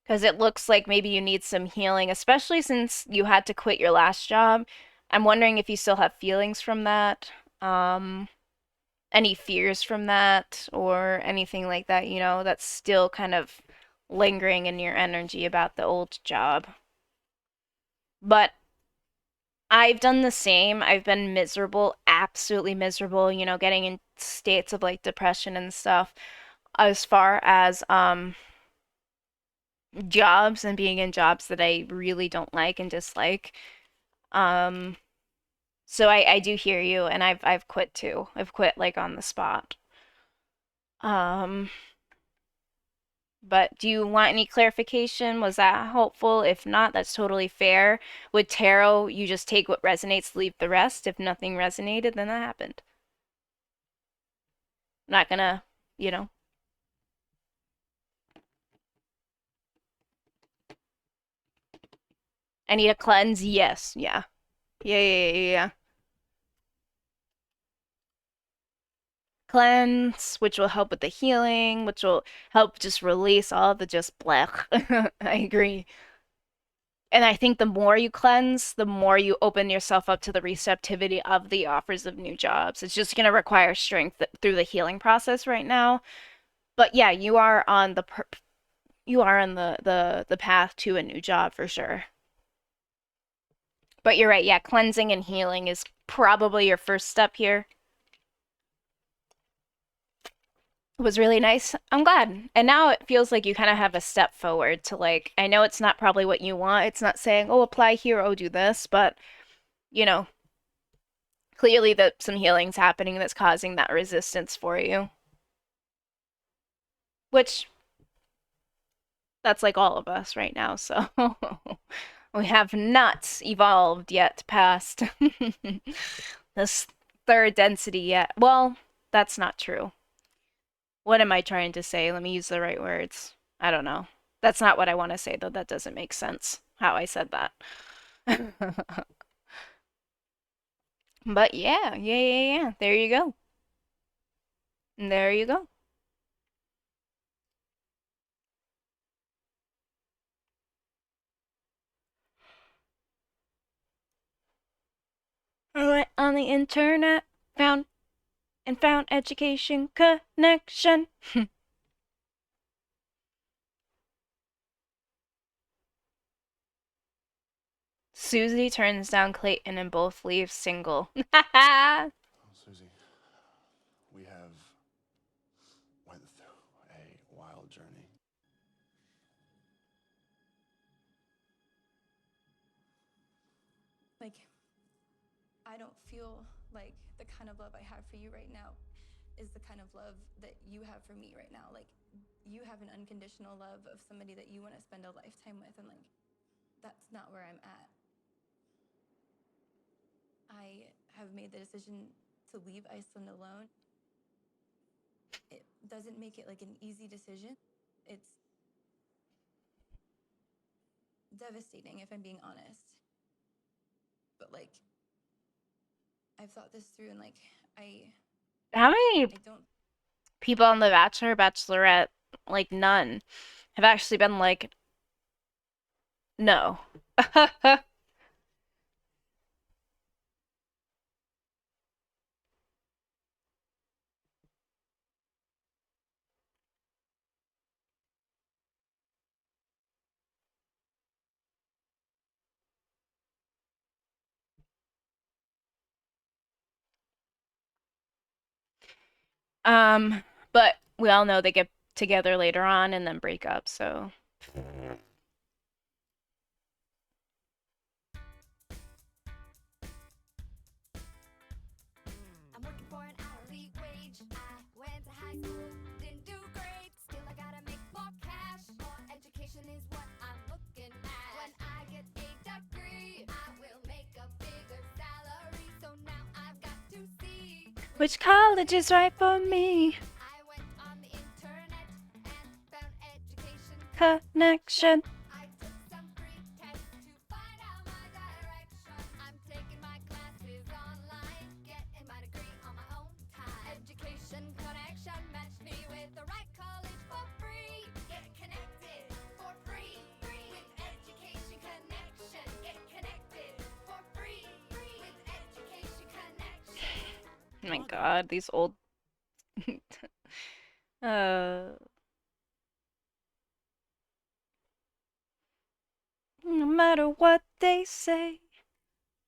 Because it looks like maybe you need some healing, especially since you had to quit your last job. I'm wondering if you still have feelings from that, any fears from that, or anything like that, that's still kind of lingering in your energy about the old job. But I've done the same. I've been miserable, absolutely miserable, getting in states of like depression and stuff as far as jobs and being in jobs that I really don't like and dislike. Um so I do hear you, and I've quit too. I've quit like on the spot. Um but do you want any clarification? Was that helpful? If not, that's totally fair. With tarot, you just take what resonates, leave the rest. If nothing resonated, then that happened. I'm not gonna, you know. I need a cleanse. Yes. Yeah. Yeah. Cleanse, which will help with the healing, which will help just release all the just blech. I agree. And I think the more you cleanse, the more you open yourself up to the receptivity of the offers of new jobs. It's just going to require strength through the healing process right now. But yeah, you are on the path to a new job for sure. But you're right. Yeah, cleansing and healing is probably your first step here. It was really nice. I'm glad. And now it feels like you kind of have a step forward to like, I know it's not probably what you want. It's not saying, oh, apply here, oh, do this, but you know, clearly that some healing's happening that's causing that resistance for you. Which that's like all of us right now, so we have not evolved yet past this third density yet. Well, that's not true. What am I trying to say? Let me use the right words. I don't know. That's not what I want to say, though. That doesn't make sense how I said that. But yeah. There you go. There you go. I went on the internet, found education connection. Susie turns down Clayton and both leave single. Well, Susie, we have Like, I don't feel like the kind of love I have for you right now is the kind of love that you have for me right now. Like, you have an unconditional love of somebody that you want to spend a lifetime with, and like, that's not where I'm at. I have made the decision to leave Iceland alone. It doesn't make it like an easy decision. It's devastating if I'm being honest. But like, I've thought this through, and like, How many I don't. people on The Bachelor, Bachelorette, like none, have actually been like, no. Um, but we all know they get together later on and then break up, so. I'm working for an hourly wage. I went to high school, didn't do great. Still, I gotta make more cash. More education is what I'm looking at. When I get a degree, I will make a bigger salary. So now I've got to see Which college is right for me? I went on the internet and found education Connection. I took some free tests to find out my direction. I'm taking my classes online, getting my degree on my own time. Education connection matched me with the right college for free. Get connected for free. With education connection. Get connected for free. With education connection. Oh my God, these old. uh. No matter what they say,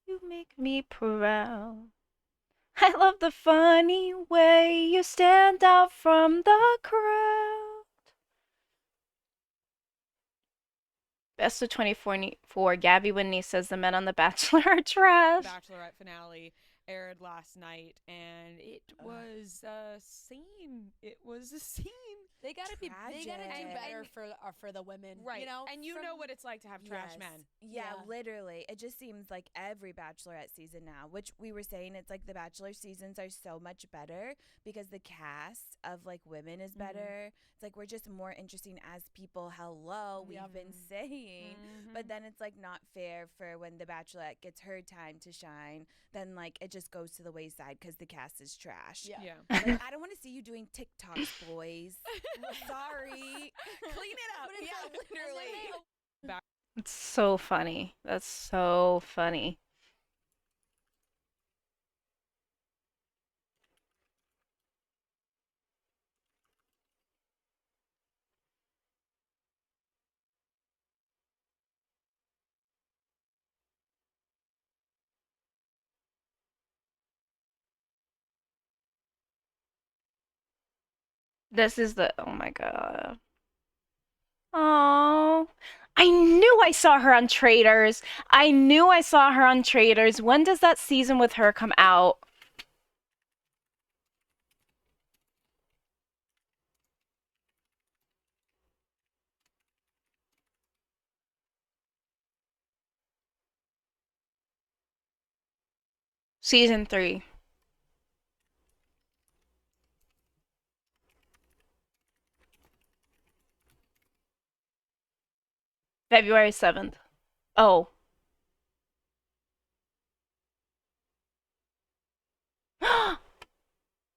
you make me proud. I love the funny way you stand out from the crowd. Best of 24, Gabby Whitney says the men on The Bachelor are trash. Bachelorette finale aired last night, and it was a scene. It was a scene. They gotta do Tragic. better for the women, Right. You know, and you know what it's like to have trash Yes. men. Yeah, Yeah. literally. It just seems like every Bachelorette season now, which we were saying, it's like the Bachelor seasons are so much better because the cast of like women is better. It's like we're just more interesting as people. Hello, we've Yep. been saying. But then it's like not fair for when the Bachelorette gets her time to shine, then like it just goes to the wayside because the cast is trash. Yeah. Yeah. Like, I don't want to see you doing TikToks, boys. Sorry. Clean it up. But it's Yeah, like- literally. It's so funny. That's so funny. This is the. Oh my God. Oh, I knew I saw her on Traders. I knew I saw her on Traders. When does that season with her come out? Season 3. February 7th. Oh.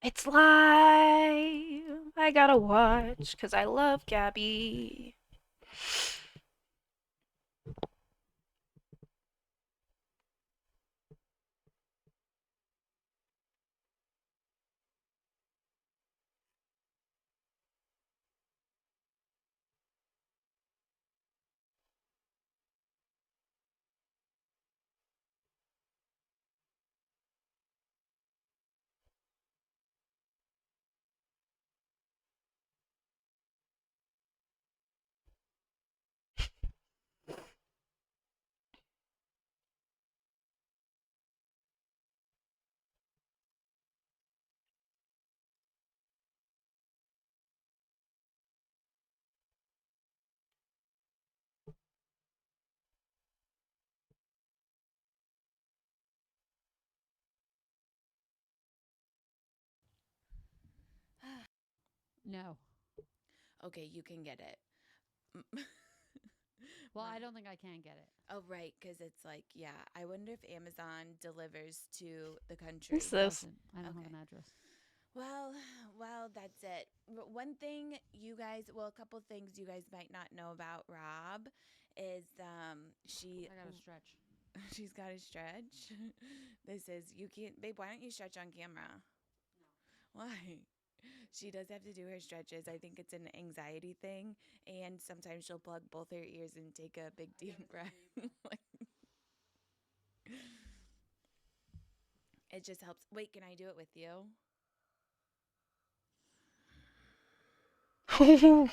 It's live. I gotta watch because I love Gabby. No. Okay, you can get it. Well, Why? I don't think I can get it. Oh, right, because it's like, yeah. I wonder if Amazon delivers to the country. What's this? Doesn't. I don't have Okay. an address. Well, that's it. One thing you guys, well, a couple things you guys might not know about Rob is she I got to stretch. she's got to stretch. This is you can't, babe. Why don't you stretch on camera? No. Why? She does have to do her stretches. I think it's an anxiety thing, and sometimes she'll plug both her ears and take a big deep breath. Like, it just helps. Wait, can I do it with you?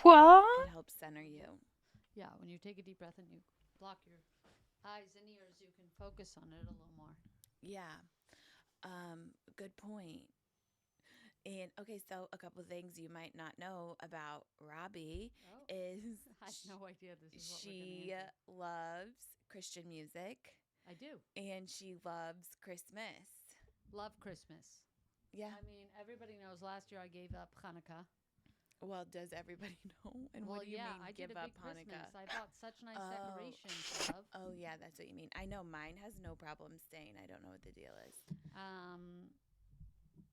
What? It helps center you. Yeah, when you take a deep breath and you block your eyes and ears, you can focus on it a little more. Yeah. Good point. And okay, so a couple things you might not know about Robbie Oh, is I had no idea this is what we're she getting into. loves Christian music I do and she loves Christmas. love Christmas. Yeah. I mean, everybody knows last year I gave up Hanukkah. Well, does everybody know? And well, what do you yeah, mean I give did a up big Hanukkah? Christmas. I bought such nice Oh. decorations, love. Oh yeah, that's what you mean. I know mine has no problem staying. I don't know what the deal is.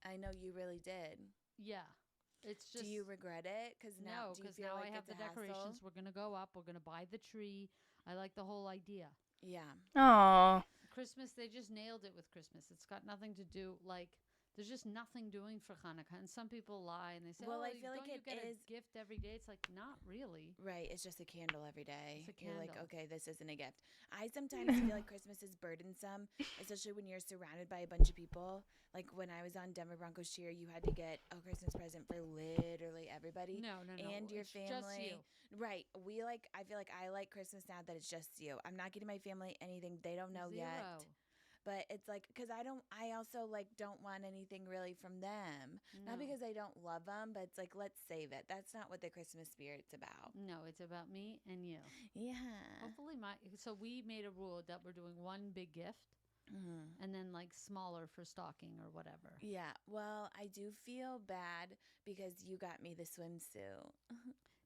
I know you really did. Yeah, it's just Do you regret it? Because now, no, do you because feel now like I have it's the a hassle? decorations. We're gonna go up. We're gonna buy the tree. I like the whole idea. Yeah. Oh. Christmas, they just nailed it with Christmas. It's got nothing to do like there's just nothing doing for Hanukkah. And some people lie and they say, Well, "Oh, I feel like don't you it get is- a gift every day?" It's like not really. Right, it's just a candle every day. It's a You're like, candle. okay, this isn't a gift. I sometimes feel like Christmas is burdensome, especially when you're surrounded by a bunch of people. Like when I was on Denver Broncos cheer, you had to get a Christmas present for literally everybody. No, And your it's just family. you. Right. I feel like I like Christmas now that it's just you. I'm not getting my family anything. They don't know yet. Zero. But it's like, because I also like don't want anything really from them. Not No. because I don't love them, but it's like, let's save it. That's not what the Christmas spirit's about. No, it's about me and you. Yeah. Hopefully, so we made a rule that we're doing one big gift Mhm. and then like smaller for stocking or whatever. Yeah, well, I do feel bad because you got me the swimsuit.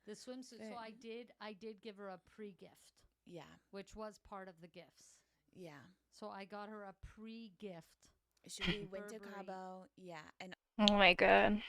The swimsuit. So I did give her a pre-gift, Yeah, which was part of the gifts. yeah. So I got her a pre-gift. We went to Burberry. Cabo, yeah, and Oh my god.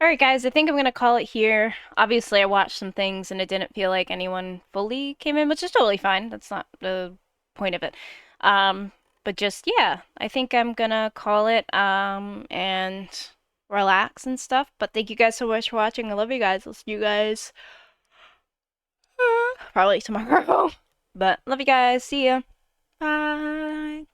All right, guys, I think I'm going to call it here. Obviously, I watched some things and it didn't feel like anyone fully came in, which is totally fine. That's not the point of it. But just, yeah, I think I'm going to call it and relax and stuff. But thank you guys so much for watching. I love you guys. I'll see you guys probably tomorrow. But love you guys. See ya. Bye.